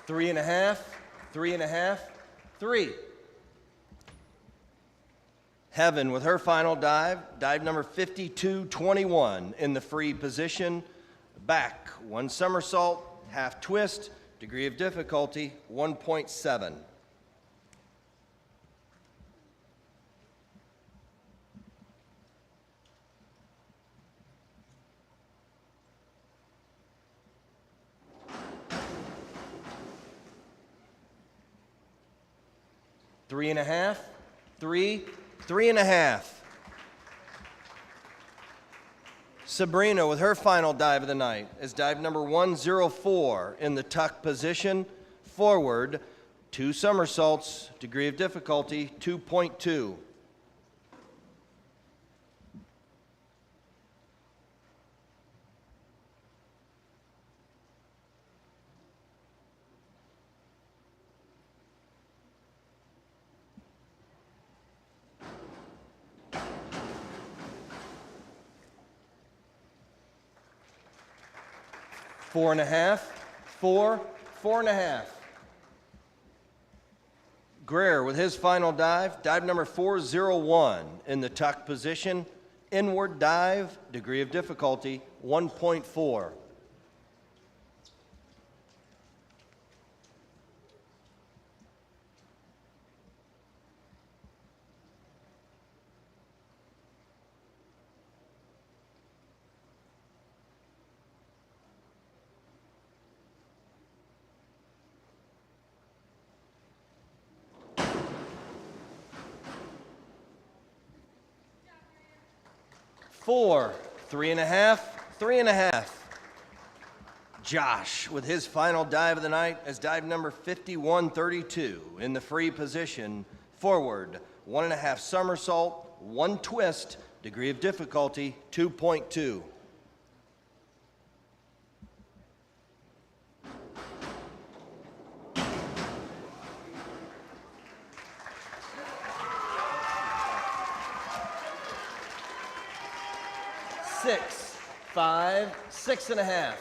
3.5, 3.5, 3. Heaven with her final dive, dive number 52.21 in the free position. Back, 1 somersault, half twist, degree of difficulty, 1.7. Three and a half, 3, 3.5. Sabrina with her final dive of the night is dive number 104 in the tuck position, forward, 2 somersaults, degree of difficulty, 2.2. Four and a half, 4, 4.5. Greer with his final dive, dive number 401 in the tuck position, inward dive, degree of difficulty, 1.4. Four, 3.5, 3.5. Josh with his final dive of the night as dive number 5132 in the free position, forward, 1.5 somersault, 1 twist, degree of difficulty, 2.2. Six, 5, 6.5.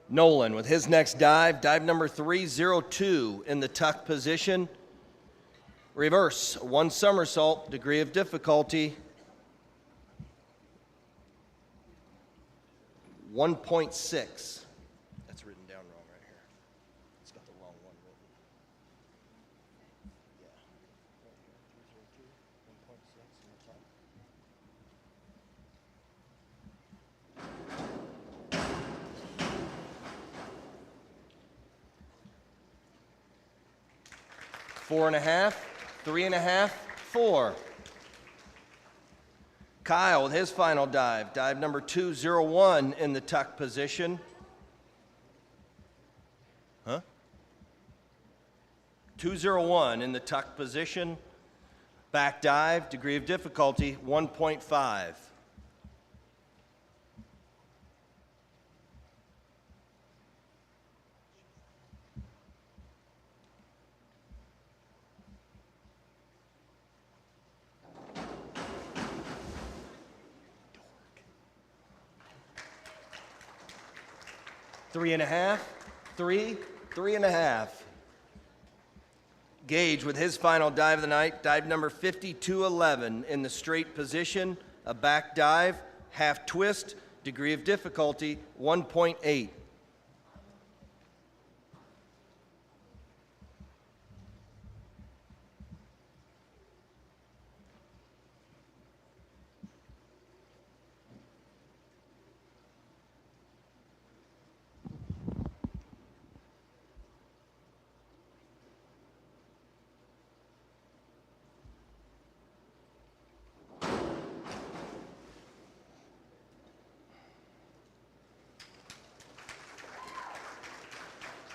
Nolan with his next dive, dive number 302 in the tuck position. Reverse, 1 somersault, degree of difficulty, 1.6. That's written down wrong right here. It's got the wrong one written. Yeah. Right here, 302, 1.6 in the tuck. 4.5, 3.5, 4. Kyle with his final dive, dive number 201 in the tuck position. 201 in the tuck position. Back dive, degree of difficulty, 1.5. Three and a half, 3, 3.5. Gage with his final dive of the night, dive number 5211 in the straight position, a back dive, half twist, degree of difficulty, 1.8.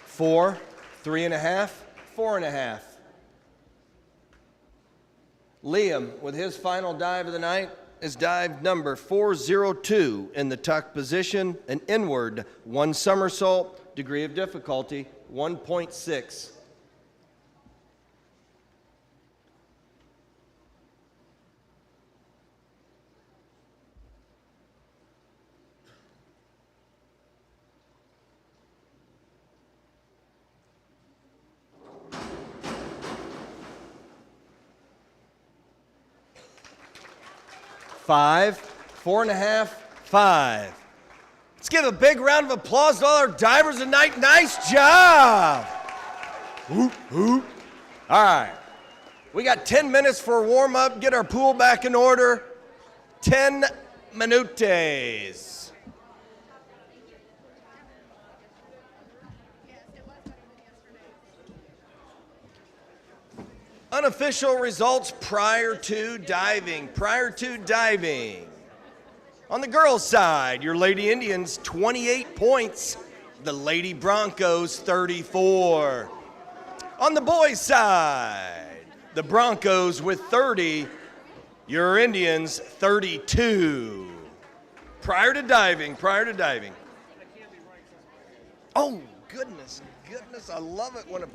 Four, 3.5, 4.5. Liam, with his final dive of the night, is dive number 402 in the tuck position, an inward, 1 somersault, degree of difficulty, 1.6. 5, 4.5, 5. Let's give a big round of applause to all our divers tonight. Nice job. Whoop, whoop. All right. We got 10 minutes for a warm-up, get our pool back in order. 10 minutes. Unofficial results prior to diving. On the girls' side, your Lady Indians, 28 points. The Lady Broncos, 34. On the boys' side, the Broncos with 30. Your Indians, 32. Prior to diving. Oh, goodness, I love it when a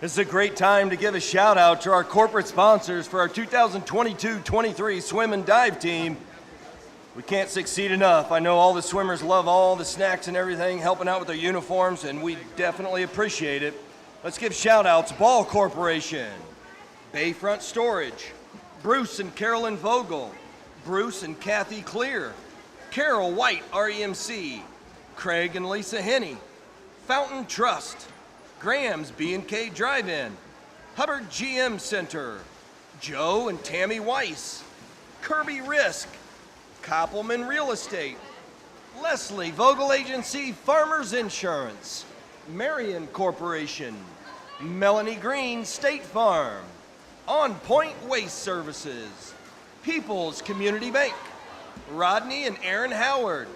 This is a great time to give a shout out to our corporate sponsors for our 2022-23 swim and dive team. We can't succeed enough. I know all the swimmers love all the snacks and everything, helping out with their uniforms, and we definitely appreciate it. Let's give shout outs. Ball Corporation, Bayfront Storage, Bruce and Carolyn Vogel, Bruce and Kathy Clear, Carol White, REMC, Craig and Lisa Henney, Fountain Trust, Graham's B&K Drive-In, Hubbard GM Center, Joe and Tammy Weiss, Kirby Risk, Koppelman Real Estate, Leslie Vogel Agency Farmers Insurance, Marion Corporation, Melanie Green State Farm, On Point Waste Services, People's Community Bank, Rodney and Aaron Howard,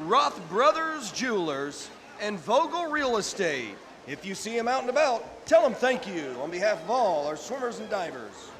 Roth Brothers Jewelers, and Vogel Real Estate. If you see them out and about, tell them thank you on behalf of all our swimmers and divers.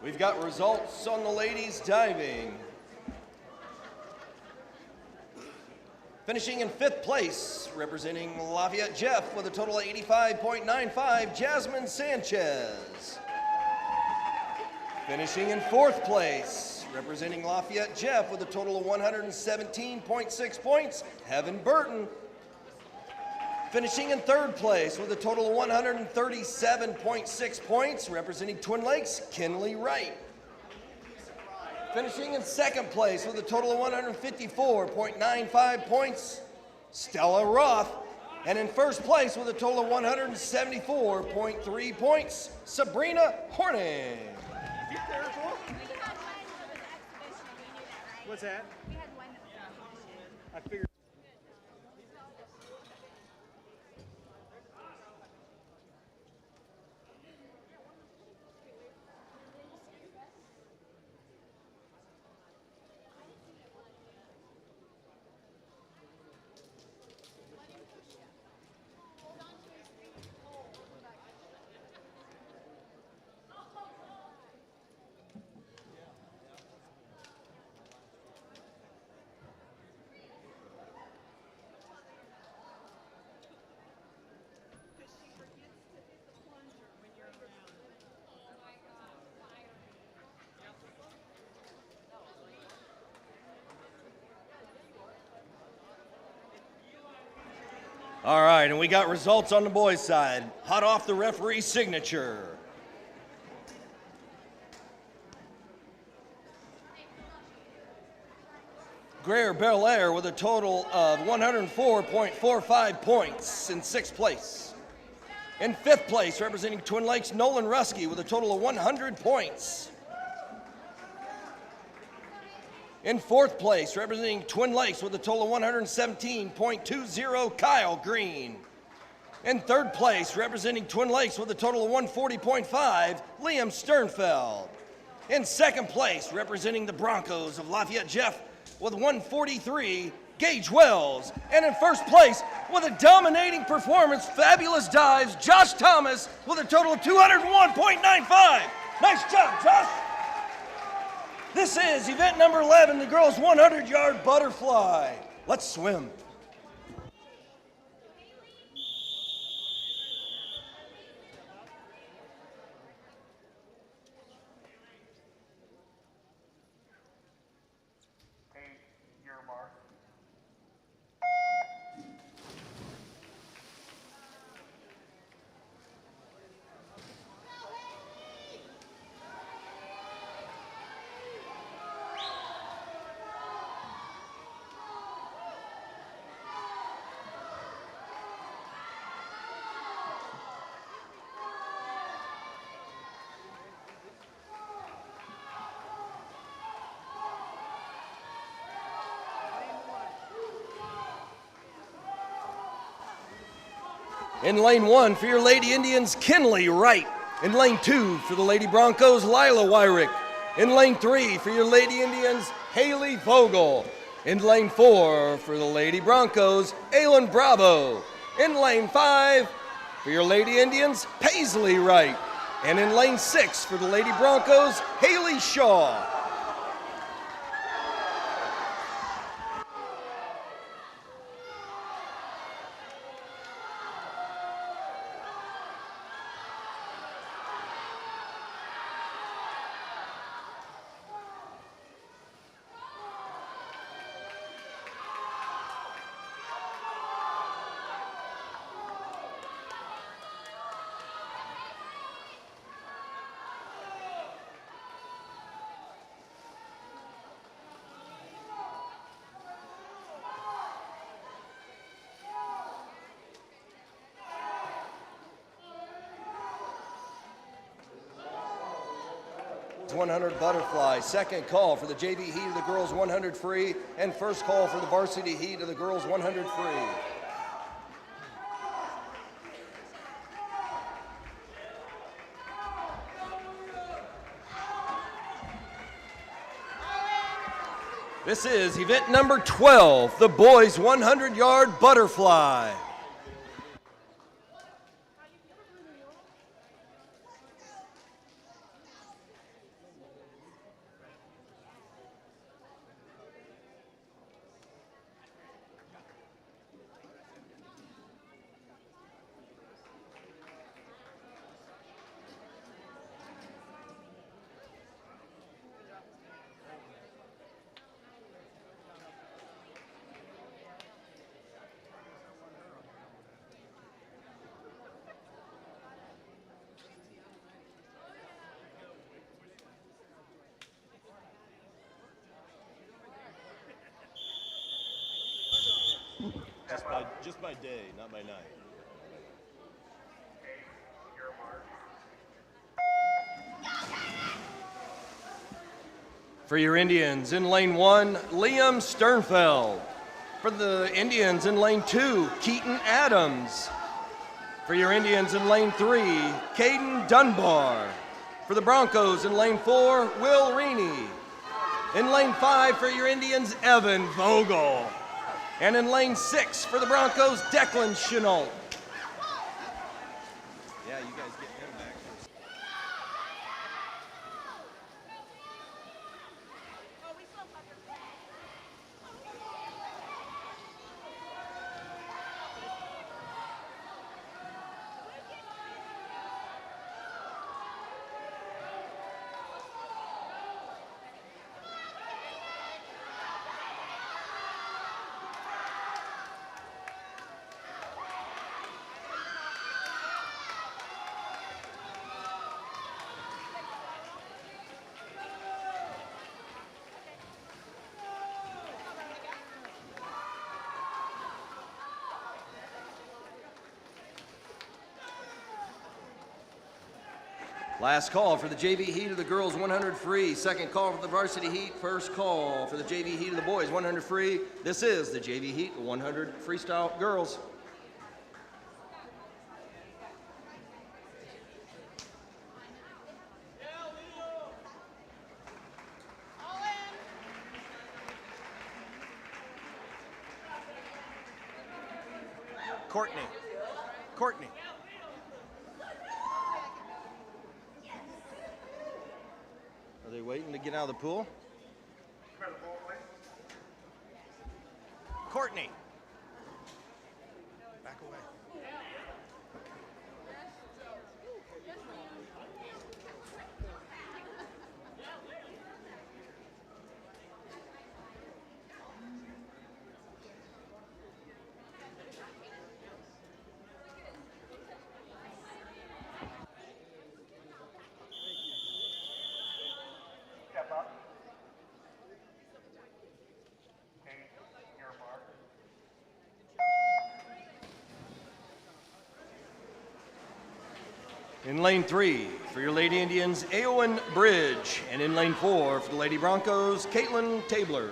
We've got results on the ladies diving. Finishing in 5th place, representing Lafayette Jeff with a total of 85.95, Jasmine Sanchez. Finishing in 4th place, representing Lafayette Jeff with a total of 117.6 points, Heaven Burton. Finishing in 3rd place with a total of 137.6 points, representing Twin Lakes, Kinley Wright. Finishing in 2nd place with a total of 154.95 points, Stella Roth. And in 1st place with a total of 174.3 points, Sabrina Horning. What's that? We had one that was I figured. All right, and we got results on the boys' side. Hot off the referee's signature. Greer Belair with a total of 104.45 points in 6th place. In 5th place, representing Twin Lakes, Nolan Rusky with a total of 100 points. In 4th place, representing Twin Lakes with a total of 117.20, Kyle Green. In 3rd place, representing Twin Lakes with a total of 140.5, Liam Sternfeld. In 2nd place, representing the Broncos of Lafayette Jeff with 143, Gage Wells. And in 1st place, with a dominating performance, fabulous dives, Josh Thomas with a total of 201.95. Nice job, Josh. This is event number 11, the girls' 100-yard butterfly. Let's swim. In lane 1 for your Lady Indians, Kinley Wright. In lane 2 for the Lady Broncos, Lila Wyrick. In lane 3 for your Lady Indians, Haley Vogel. In lane 4 for the Lady Broncos, Aylin Bravo. In lane 5 for your Lady Indians, Paisley Wright. And in lane 6 for the Lady Broncos, Haley Shaw. It's 100 butterfly, second call for the JV heat of the girls 100 free, and first call for the varsity heat of the girls 100 free. This is event number 12, the boys 100-yard butterfly. Just by day, not by night. For your Indians, in lane 1, Liam Sternfeld. For the Indians in lane 2, Keaton Adams. For your Indians in lane 3, Caden Dunbar. For the Broncos in lane 4, Will Reaney. In lane 5 for your Indians, Evan Vogel. And in lane 6 for the Broncos, Declan Chenault. Yeah, you guys get him back. Last call for the JV heat of the girls 100 free. Second call for the varsity heat. First call for the JV heat of the boys 100 free. This is the JV heat 100 freestyle girls. Courtney. Are they waiting to get out of the pool? Courtney. Back away. In lane 3, for your Lady Indians, Eowyn Bridge. And in lane 4, for the Lady Broncos, Caitlin Tabler.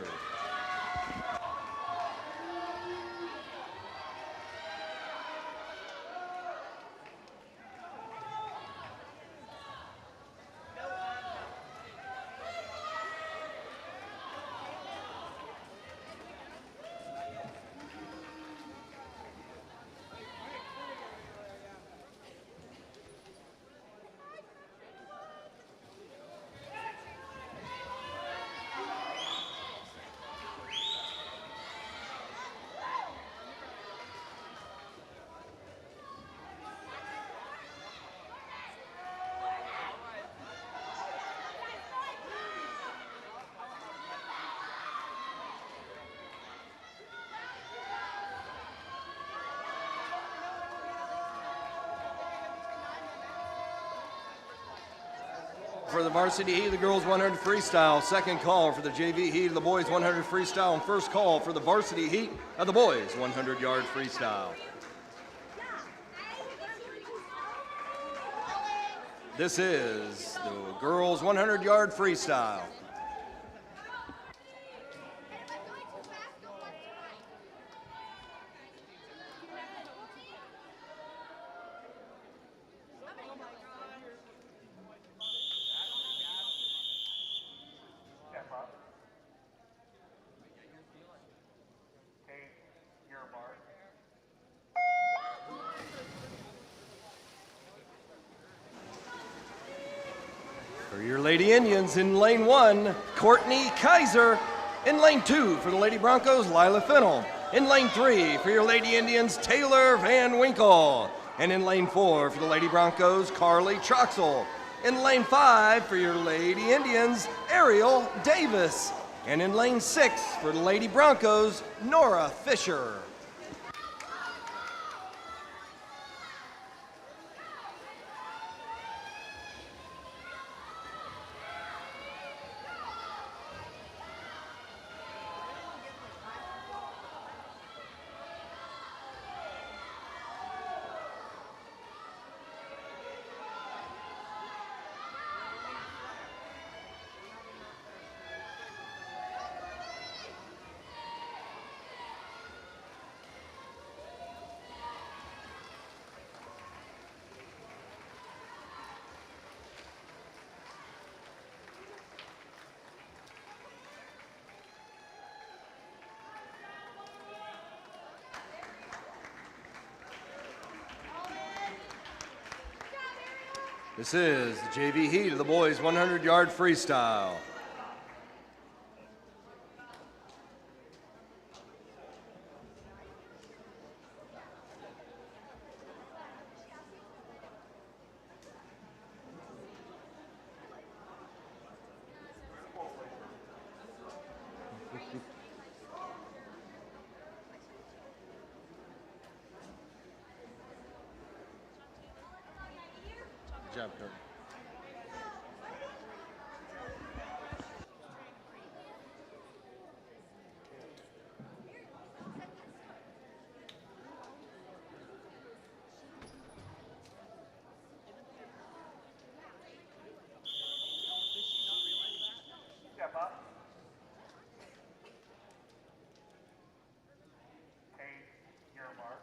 For the varsity heat of the girls 100 freestyle, second call for the JV heat of the boys 100 freestyle, and first call for the varsity heat of the boys 100-yard freestyle. This is the girls 100-yard freestyle. For your Lady Indians, in lane 1, Courtney Kaiser. In lane 2, for the Lady Broncos, Lila Fennell. In lane 3, for your Lady Indians, Taylor Van Winkle. And in lane 4, for the Lady Broncos, Carly Troxel. In lane 5, for your Lady Indians, Ariel Davis. And in lane 6, for the Lady Broncos, Nora Fisher. This is the JV heat of the boys 100-yard freestyle. Good job, Kurt. Step up. Hey, your mark.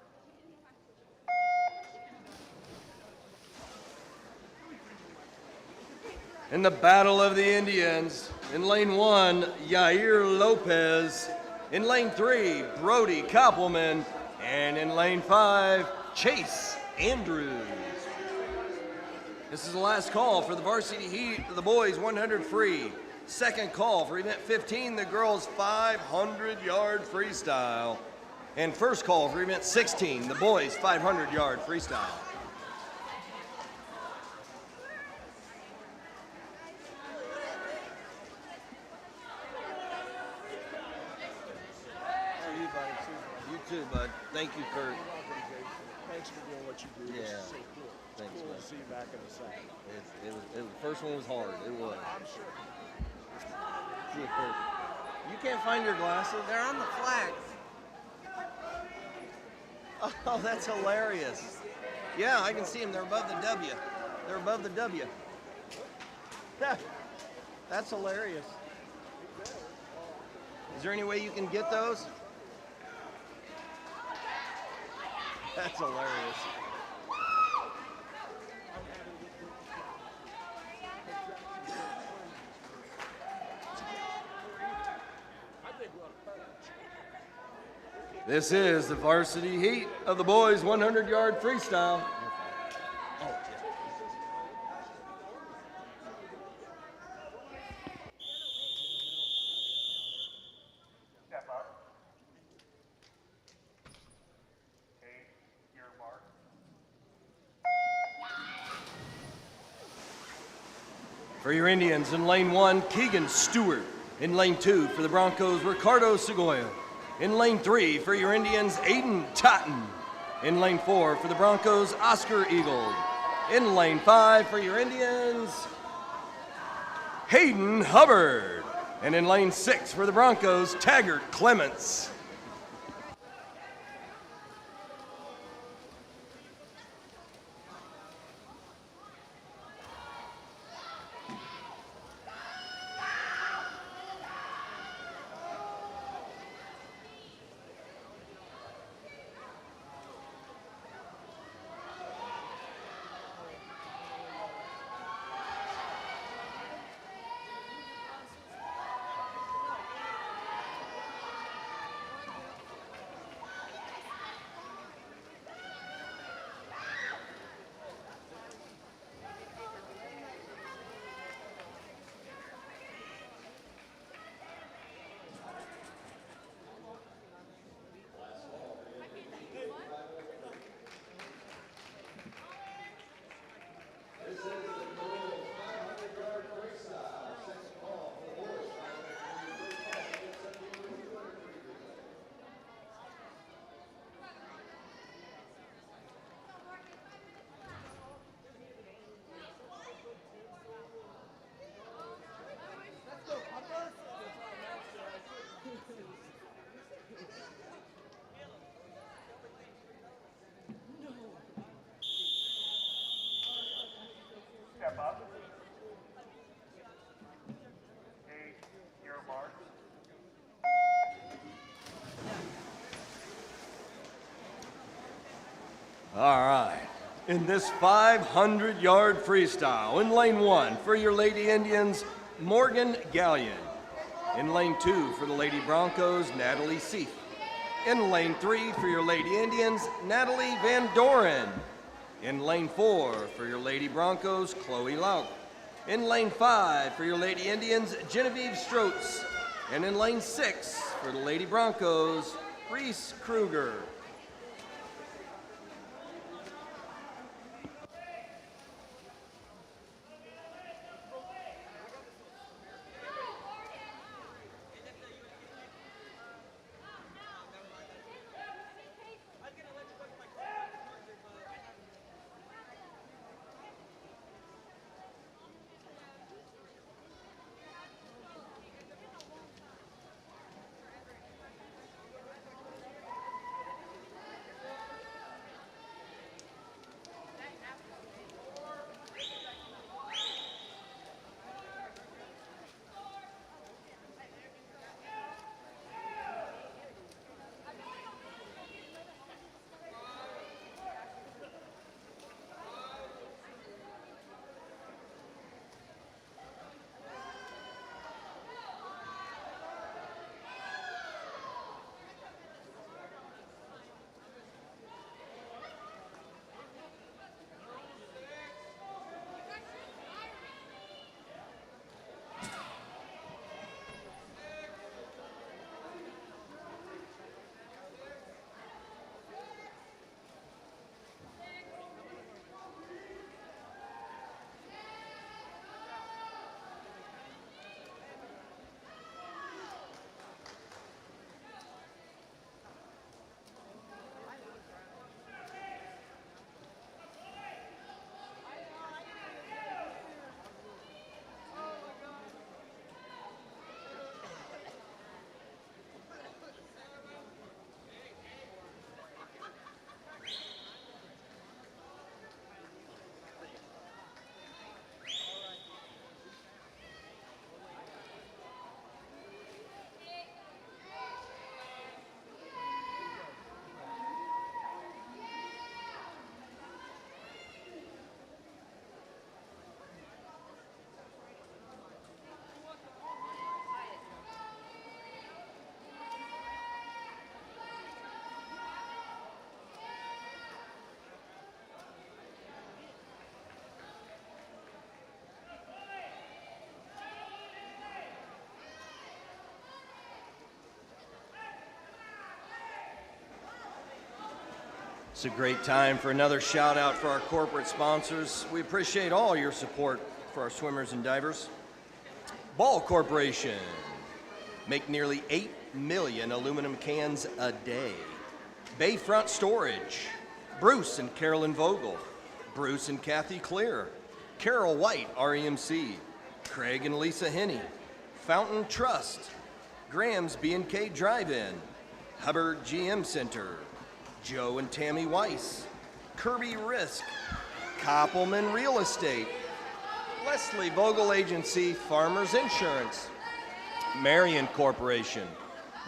In the Battle of the Indians, in lane 1, Yair Lopez. In lane 3, Brody Koppelman. And in lane 5, Chase Andrews. This is the last call for the varsity heat of the boys 100 free. Second call for event 15, the girls 500-yard freestyle. And first call for event 16, the boys 500-yard freestyle. You too, bud. Thank you, Kurt. Thanks for doing what you do. Yeah. This is so cool. It's Thanks, cool man. to see you back in the second. The first one was hard. It was. I'm sure. See you, Kurt. You can't find your glasses? They're on the flags. Oh, that's hilarious. Yeah, I can see them. They're above the W. They're above the W. That's hilarious. Is there any way you can get those? That's hilarious. This is the varsity heat of the boys 100-yard freestyle. Step up. Hey, your mark. For your Indians, in lane 1, Keegan Stewart. In lane 2, for the Broncos, Ricardo Segoya. In lane 3, for your Indians, Aiden Totten. In lane 4, for the Broncos, Oscar Eagle. In lane 5, for your Indians, Hayden Hubbard. And in lane 6, for the Broncos, Taggart Clements. Step up. Hey, your mark. All right. In this 500-yard freestyle, in lane 1, for your Lady Indians, Morgan Gallion. In lane 2, for the Lady Broncos, Natalie Seif. In lane 3, for your Lady Indians, Natalie Van Doren. In lane 4 for your Lady Broncos, Chloe Lauk. In lane 5 for your Lady Indians, Genevieve Strotz. And in lane 6 for the Lady Broncos, Reese Kruger. It's a great time for another shout out for our corporate sponsors. We appreciate all your support for our swimmers and divers. Ball Corporation, make nearly 8 million aluminum cans a day. Bayfront Storage, Bruce and Carolyn Vogel, Bruce and Kathy Clear, Carol White, REMC, Craig and Lisa Henney, Fountain Trust, Graham's B&K Drive-In, Hubbard GM Center, Joe and Tammy Weiss, Kirby Risk, Koppelman Real Estate, Leslie Vogel Agency, Farmers Insurance, Marion Corporation,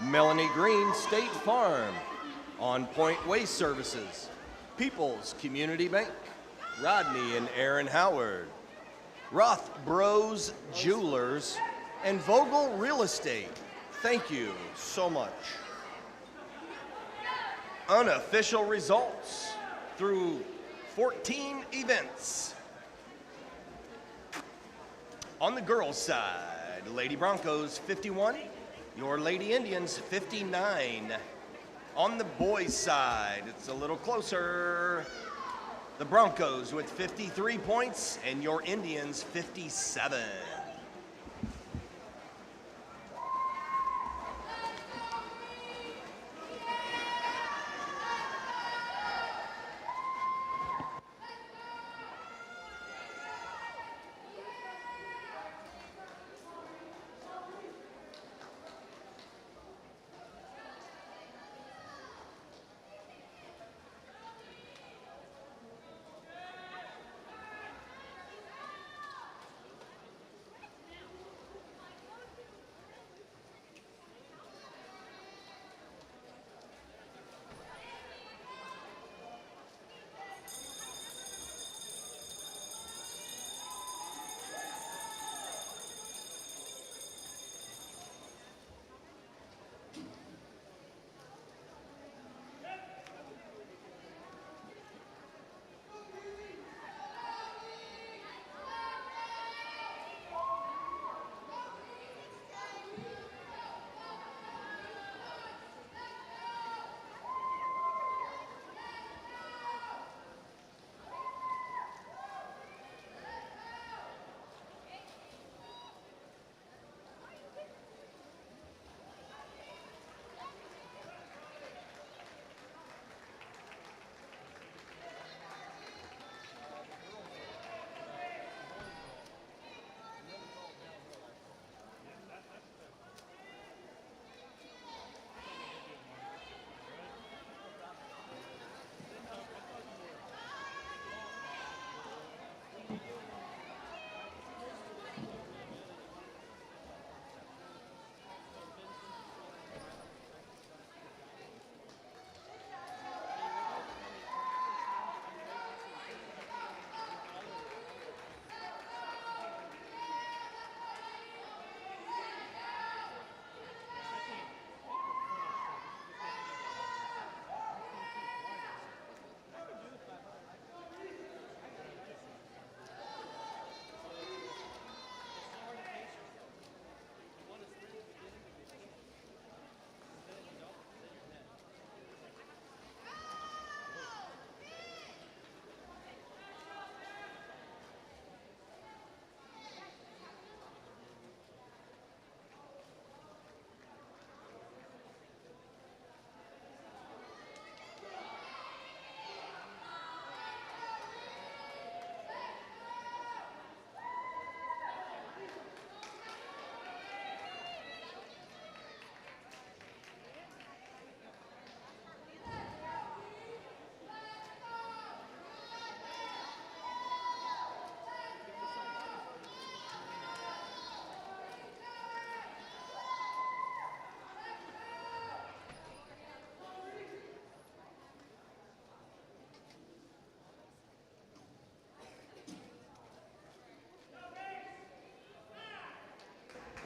Melanie Green State Farm, On Point Waste Services, People's Community Bank, Rodney and Aaron Howard, Roth Bros Jewelers, and Vogel Real Estate. Thank you so much. Unofficial results through 14 events. On the girls' side, Lady Broncos 51, your Lady Indians 59. On the boys' side, it's a little closer. The Broncos with 53 points and your Indians 57.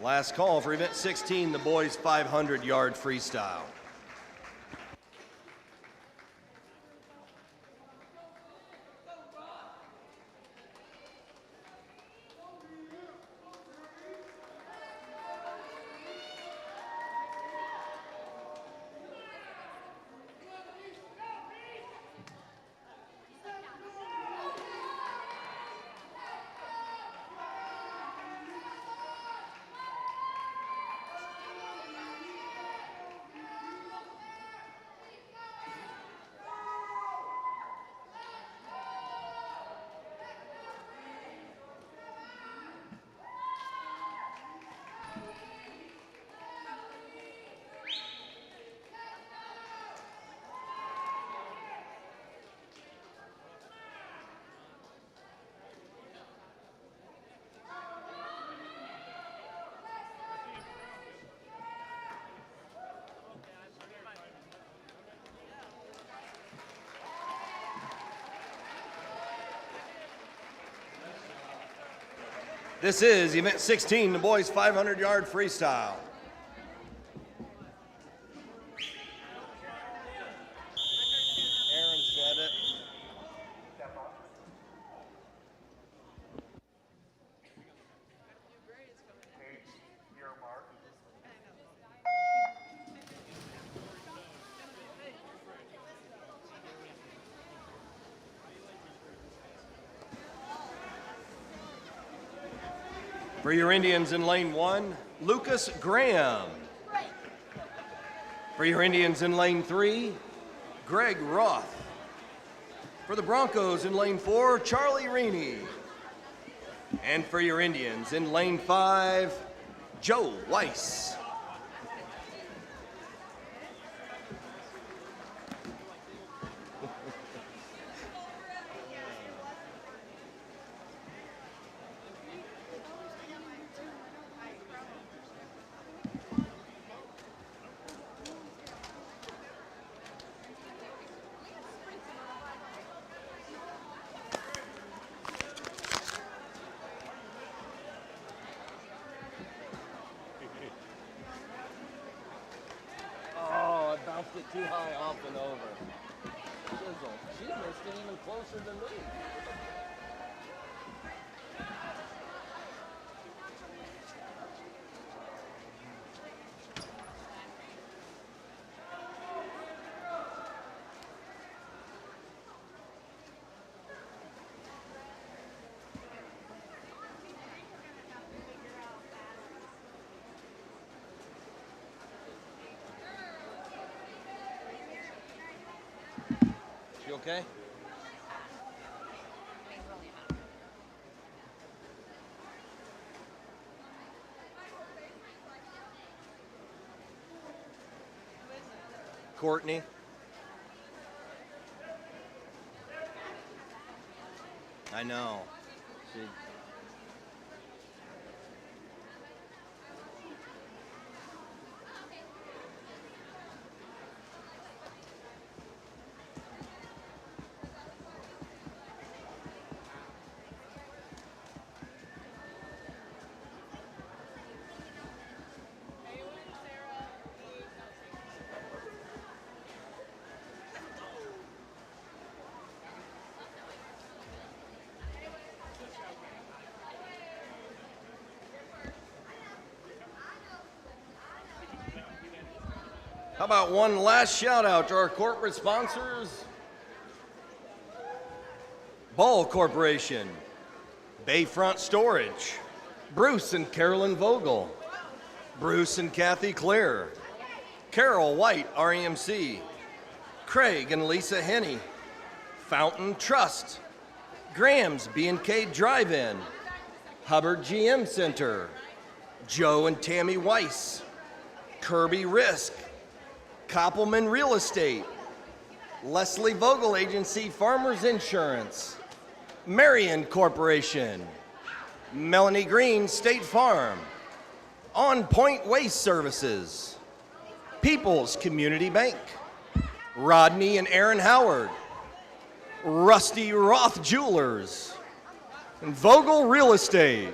Last call for event 16, the boys 500-yard freestyle. This is event 16, the boys 500-yard freestyle. Aaron said it. Step up. Take your mark. For your Indians in lane 1, Lucas Graham. For your Indians in lane 3, Greg Roth. For the Broncos in lane 4, Charlie Reaney. And for your Indians in lane 5, Joe Weiss. Oh, I bounced it too high off and over. Chisel. She missed it even closer than me. You okay? Courtney. I know. She... How about one last shout out to our corporate sponsors? Ball Corporation, Bayfront Storage, Bruce and Carolyn Vogel, Bruce and Kathy Clear, Carol White, REMC, Craig and Lisa Henney, Fountain Trust, Graham's B&K Drive-In, Hubbard GM Center, Joe and Tammy Weiss, Kirby Risk, Koppelman Real Estate, Leslie Vogel Agency Farmers Insurance, Marion Corporation, Melanie Green State Farm, On Point Waste Services, People's Community Bank, Rodney and Aaron Howard, Rusty Roth Jewelers, and Vogel Real Estate.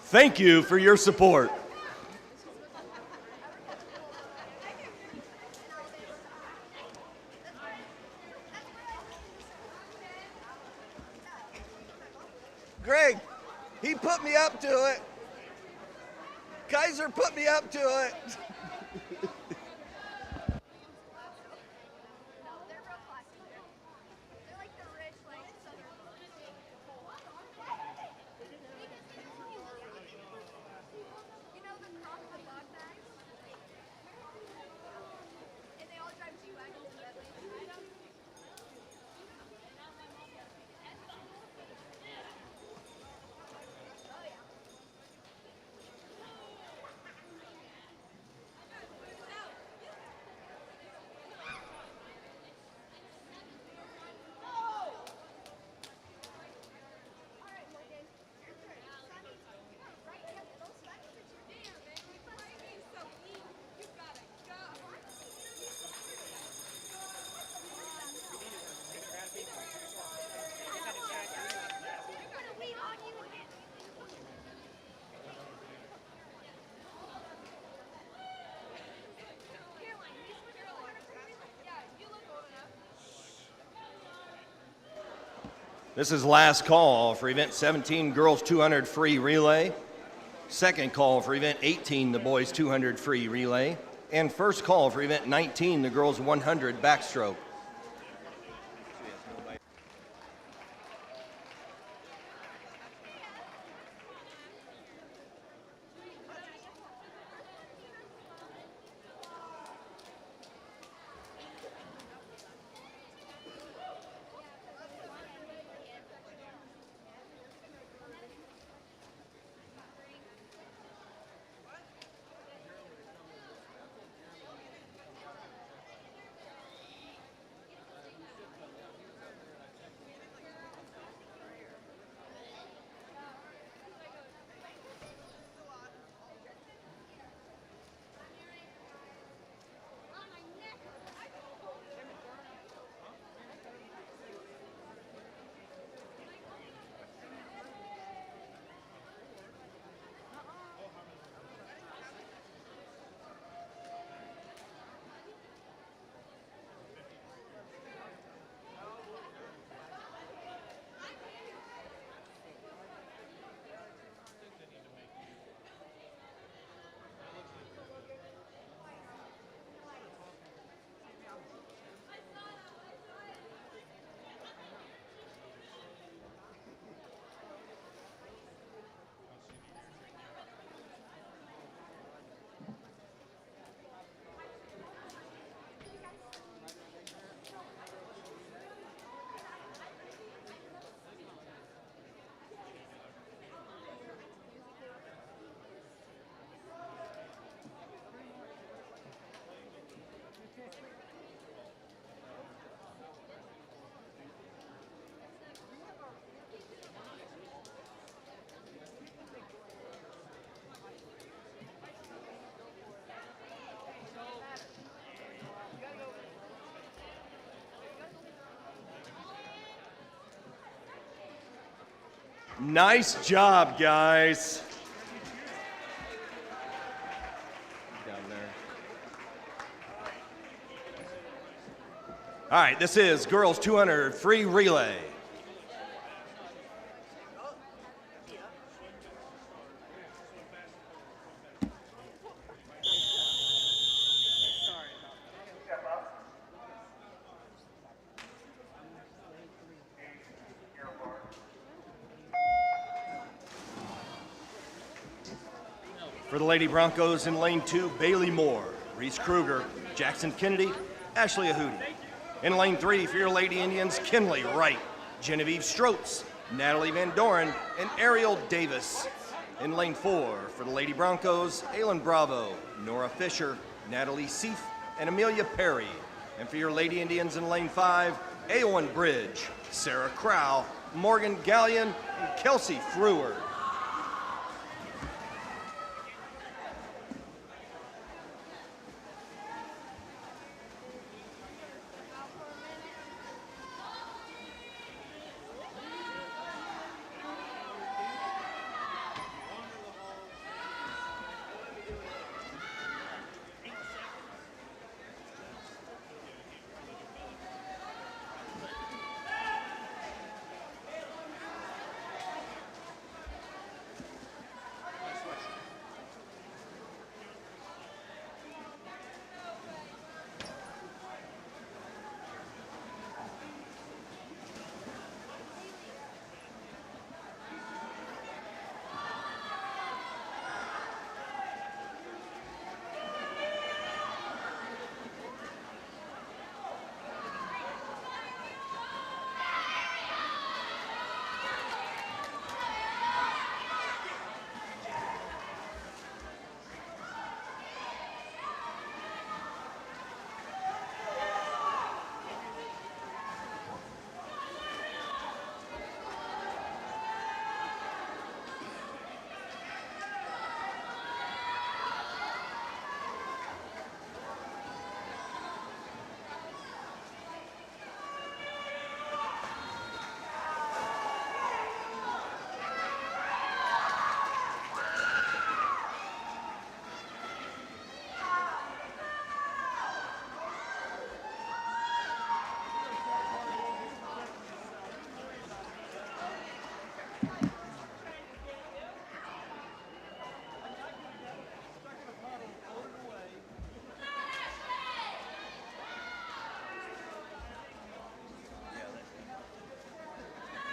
Thank you for your support. Greg, he put me up to it. Kaiser put me up to it. No, they're real classy. They're like the rich, like southern. You know the crop of the bog bags? And they all drive G-Wagons and Bentleys. Oh yeah. All right, Morgan. Your turn. Sonny, right here, those specs that you're damn, man. Why are you so mean? You gotta go. You're gonna lean on you again. Caroline, you switch your water, please? Yeah, you look old enough. This is last call for event 17, girls 200 free relay. Second call for event 18, the boys 200 free relay. And first call for event 19, the girls 100 backstroke. Nice job, guys. Down there. All right, this is girls 200 free relay. Step up. Your mark. For the Lady Broncos in lane 2, Bailey Moore, Reese Kruger, Jackson Kennedy, Ashley Ahudi. In lane 3, for your Lady Indians, Kinley Wright, Genevieve Strotz, Natalie Van Doren, and Ariel Davis. In lane 4, for the Lady Broncos, Aylin Bravo, Nora Fisher, Natalie Seif, and Amelia Perry. And for your Lady Indians in lane 5, Aowen Bridge, Sarah Crow, Morgan Gallion, and Kelsey Frewer.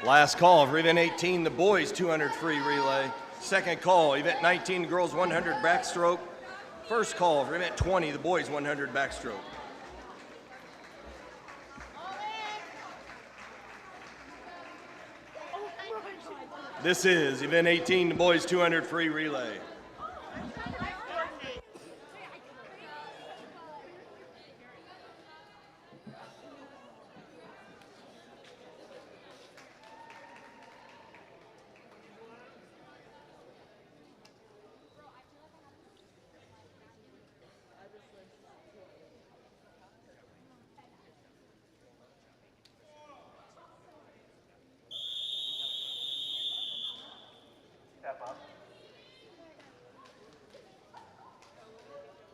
Last call for event 18, the boys 200 free relay. Second call, event 19, the girls 100 backstroke. First call for event 20, the boys 100 backstroke. This is event 18, the boys 200 free relay. Step up.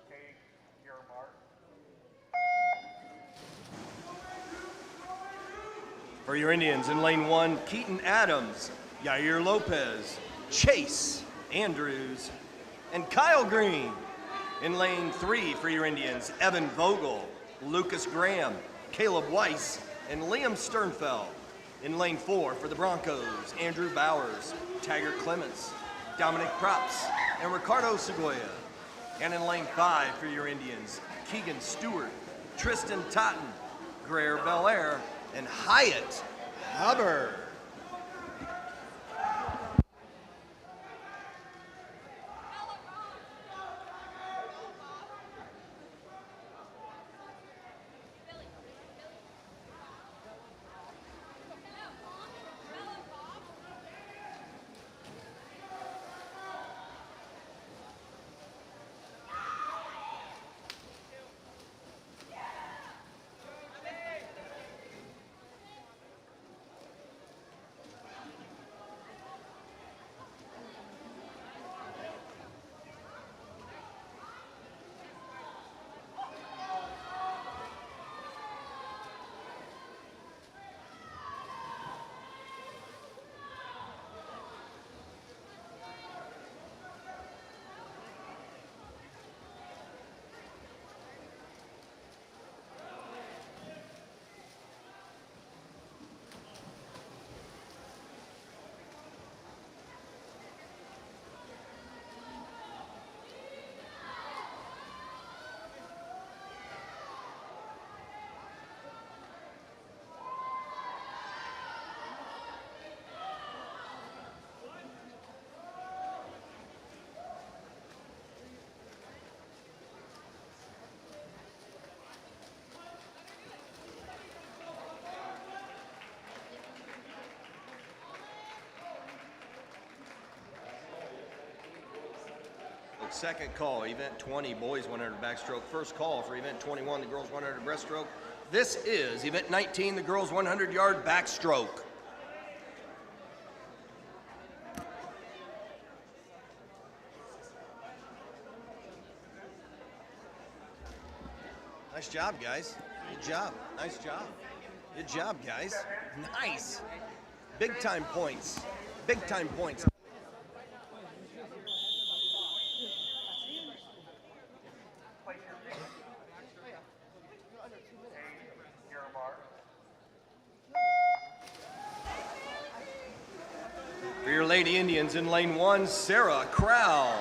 Take your mark. For your Indians in lane 1, Keaton Adams, Yair Lopez, Chase Andrews, and Kyle Green. In lane 3 for your Indians, Evan Vogel, Lucas Graham, Caleb Weiss, and Liam Sternfeld. In lane 4 for the Broncos, Andrew Bowers, Taggart Clements, Dominic Props, and Ricardo Segoya. And in lane 5 for your Indians, Keegan Stewart, Tristan Totten, Greer Belair, and Hyatt Hubbard. Second call, event 20, boys 100 backstroke. First call for event 21, the girls 100 breaststroke. This is event 19, the girls 100-yard backstroke. Nice job, guys. Good job. Nice job. Good job, guys. Nice. Big time points. Big time points. Place your feet. Take your mark. For your Lady Indians in lane 1, Sarah Crowell.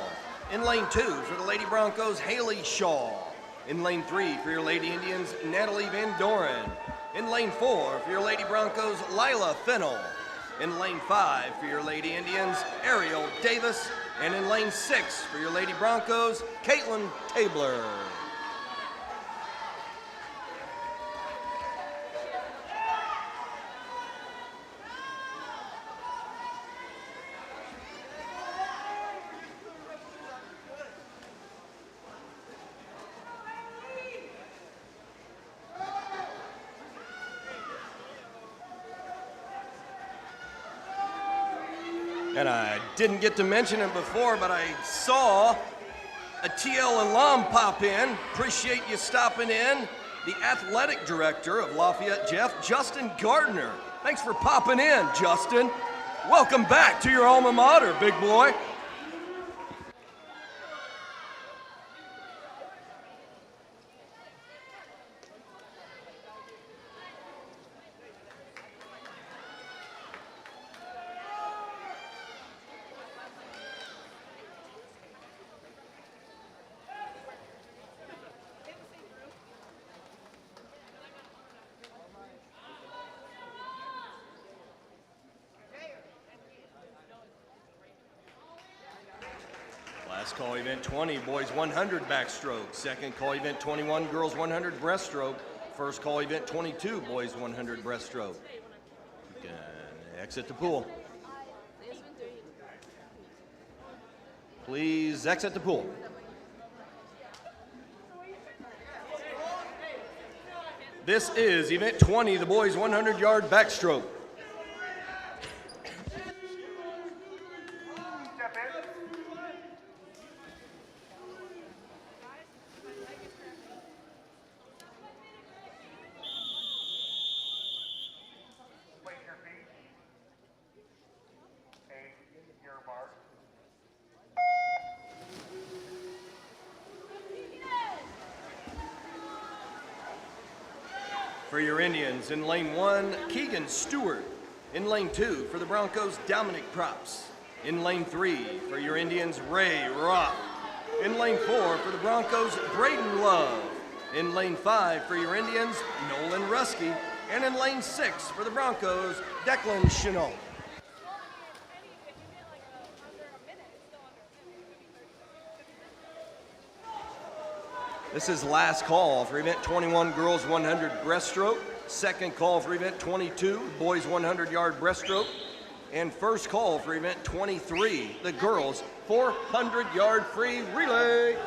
In lane 2, for the Lady Broncos, Haley Shaw. In lane 3, for your Lady Indians, Natalie Van Doren. In lane 4, for your Lady Broncos, Lila Fennell. In lane 5, for your Lady Indians, Ariel Davis. And in lane 6, for your Lady Broncos, Caitlin Tabler. And I didn't get to mention it before, but I saw a TL alum pop in. Appreciate you stopping in. The athletic director of Lafayette Jeff, Justin Gardner. Thanks for popping in, Justin. Welcome back to your alma mater, big boy. Last call, event 20, boys 100 backstroke. Second call, event 21, girls 100 breaststroke. First call, event 22, boys 100 breaststroke. You can exit the pool. Please exit the pool. This is event 20, the boys 100-yard backstroke. Step in. Place your feet. Your mark. For your Indians, in lane 1, Keegan Stewart. In lane 2, for the Broncos, Dominic Props. In lane 3, for your Indians, Ray Roth. In lane 4, for the Broncos, Braden Love. In lane 5, for your Indians, Nolan Rusky. And in lane 6, for the Broncos, Declan Chenault. This is last call for event 21, girls 100 breaststroke. Second call for event 22, boys 100-yard breaststroke. And first call for event 23, the girls 400-yard free relay.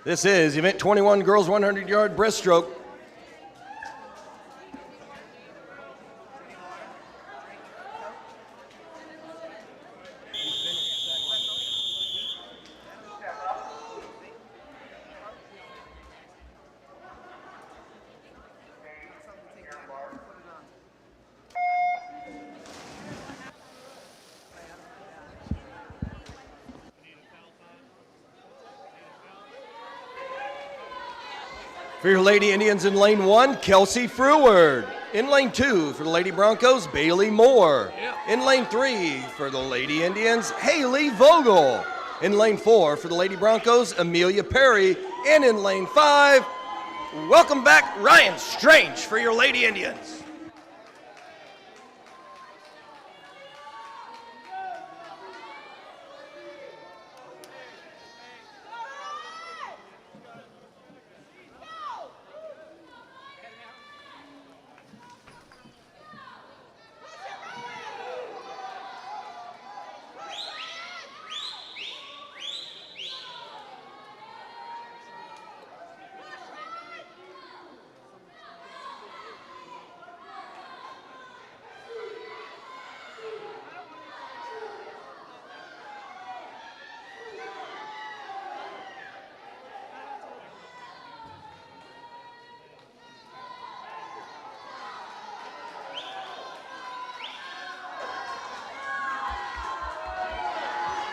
This is event 21, girls 100-yard breaststroke. For your Lady Indians in lane 1, Kelsey Freward. In lane 2, for the Lady Broncos, Bailey Moore. In lane 3, for the Lady Indians, Haley Vogel. In lane 4, for the Lady Broncos, Amelia Perry. And in lane 5, welcome back, Ryan Strange for your Lady Indians.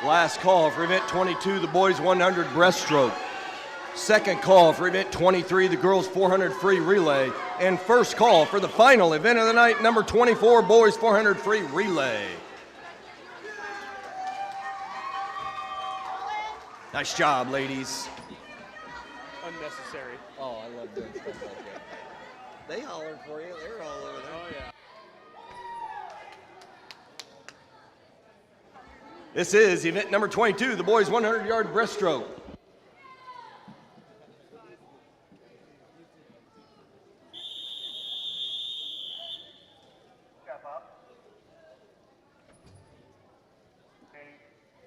Last call for event 22, the boys 100 breaststroke. Second call for event 23, the girls 400 free relay. And first call for the final event of the night, number 24, boys 400 free relay. Nice job, ladies. Unnecessary. Oh, I love doing stuff like that. They hollered for you. They're all over there. Oh, yeah. This is event number 22, the boys 100-yard breaststroke. Step up. Take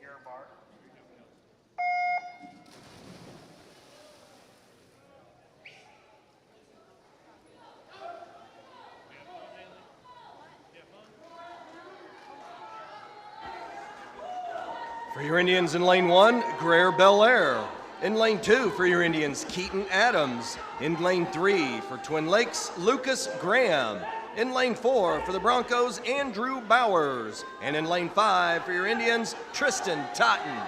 your mark. For your Indians in lane 1, Greer Belair. In lane 2 for your Indians, Keaton Adams. In lane 3 for Twin Lakes, Lucas Graham. In lane 4 for the Broncos, Andrew Bowers. And in lane 5 for your Indians, Tristan Totten.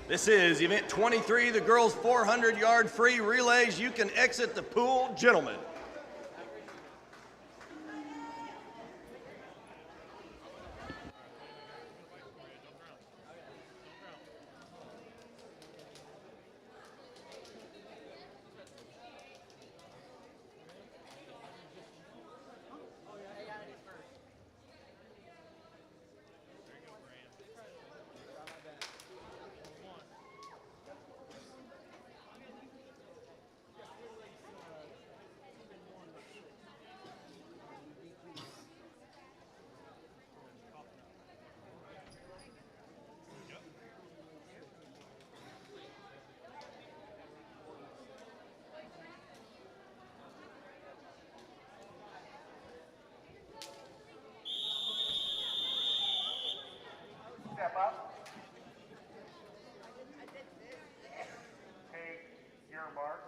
This is event 23, the girls 400-yard free relays. You can exit the pool, gentlemen. Step up. Take your mark.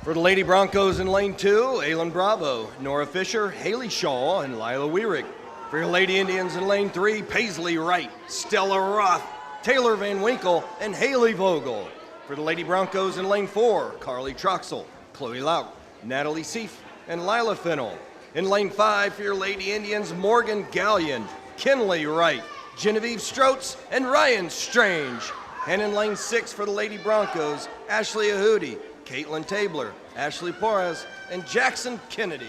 For the Lady Broncos in lane 2, Aylin Bravo, Nora Fisher, Haley Shaw, and Lila Weirick. For your Lady Indians in lane 3, Paisley Wright, Stella Roth, Taylor Van Winkle, and Haley Vogel. For the Lady Broncos in lane 4, Carly Troxel, Chloe Lauk, Natalie Seif, and Lila Fennell. In lane 5 for your Lady Indians, Morgan Gallion, Kinley Wright, Genevieve Stroats, and Ryan Strange. And in lane 6 for the Lady Broncos, Ashley Ahudi, Caitlin Tabler, Ashley Porras, and Jackson Kennedy.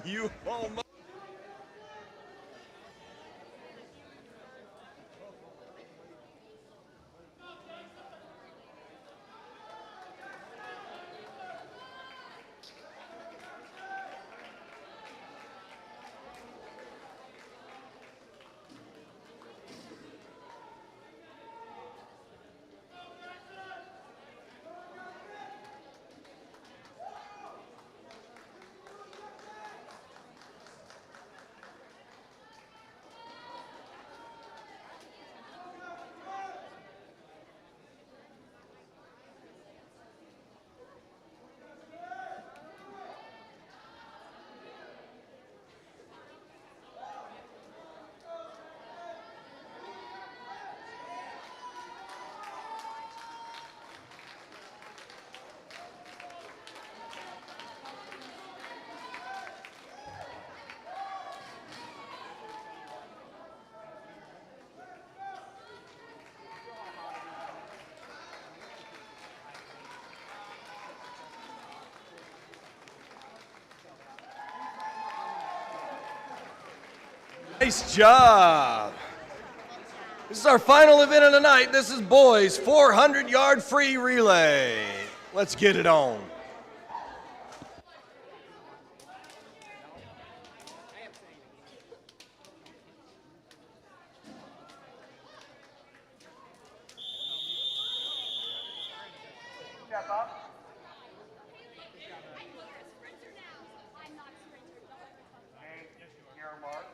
You almost. Nice job. This is our final event of the night. This is boys 400-yard free relay. Let's get it on. Step up. Eight, year mark.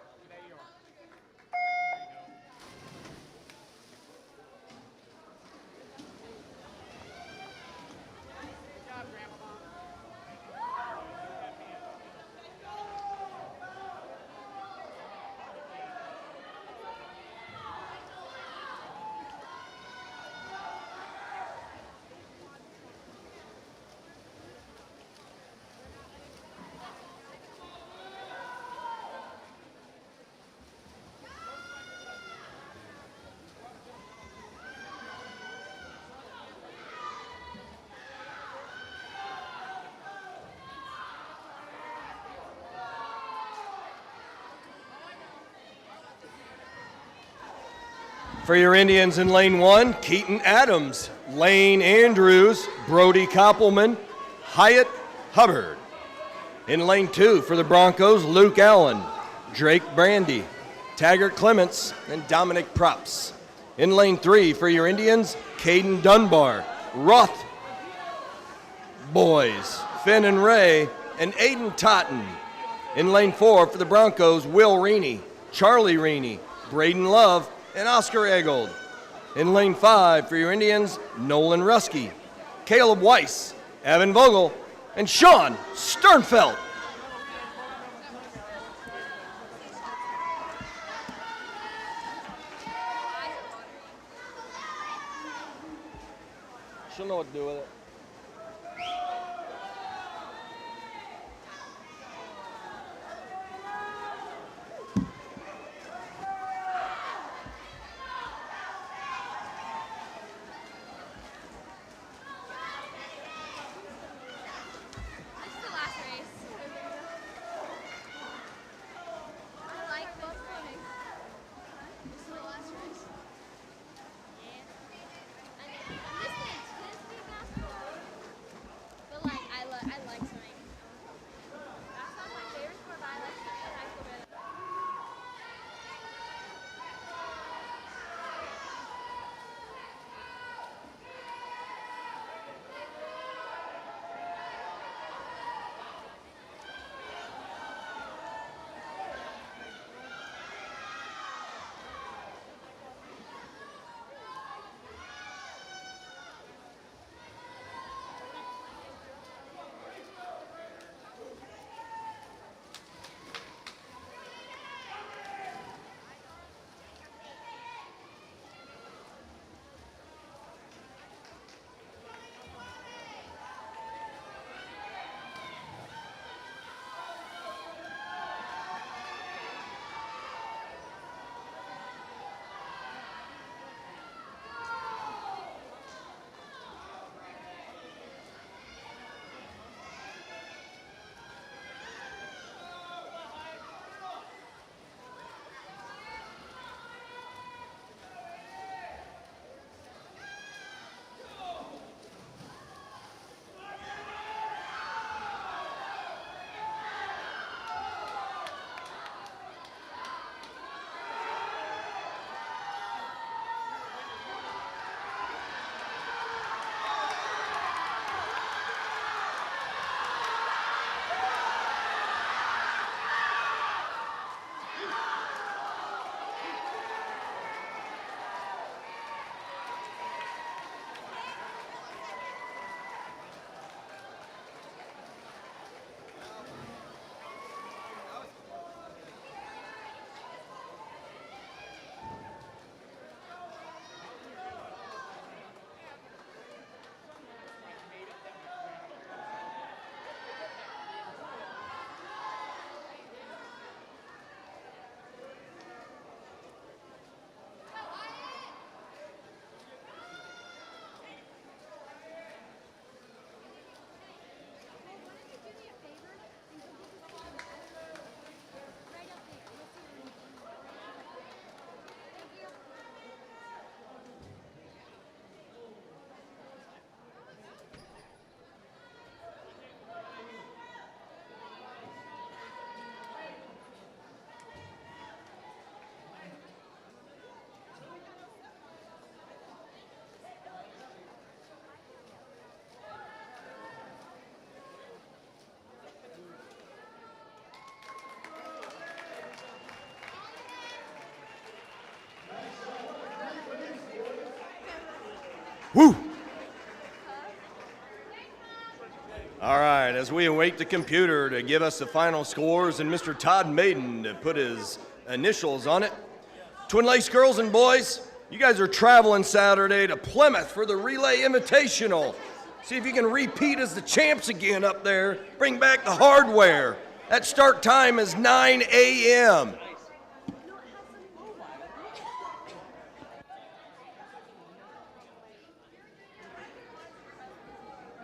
For your Indians in lane 1, Keaton Adams, Lane Andrews, Brody Koppelman, Hyatt Hubbard. In lane 2 for the Broncos, Luke Allen, Drake Brandy, Taggart Clements, and Dominic Props. In lane 3 for your Indians, Caden Dunbar, Roth Boys, Finn and Ray, and Aiden Totten. In lane 4 for the Broncos, Will Reaney, Charlie Reaney, Braden Love, and Oscar Eggold. In lane 5 for your Indians, Nolan Rusky, Caleb Weiss, Evan Vogel, and Sean Sternfeld. She'll know what to do with it. This is the last race. I like both swimming. This is the last race. Yeah. And this is Disney basketball. right, as we await the computer to give us the final scores and Mr. Todd Maiden to put his initials on it. Twin Lakes girls and boys, you guys are traveling Saturday to Plymouth for the Relay Invitational. See if you can repeat as the champs again up there. Bring back the hardware. That start time is 9 a.m.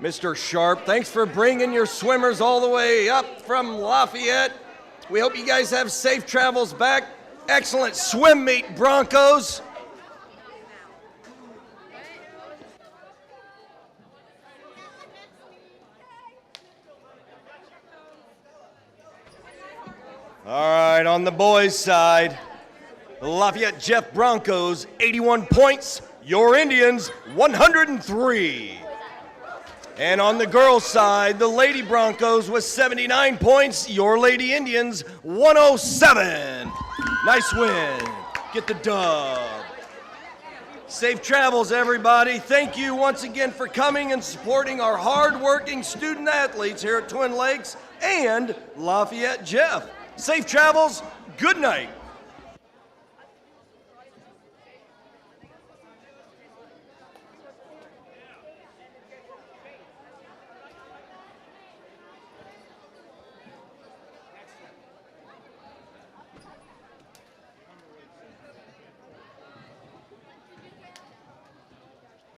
Mr. Sharp, thanks for bringing your swimmers all the way up from Lafayette. We hope you guys have safe travels back. Excellent swim meet, Broncos. All right, on the boys' side, the Lafayette Jeff Broncos, 81 points. Your Indians, 103. And on the girls' side, the Lady Broncos with 79 points. Your Lady Indians, 107. Nice win. Get the dub. Safe travels, everybody. Thank you once again for coming and supporting our hard-working student athletes here at Twin Lakes and Lafayette Jeff. Safe travels. Good night.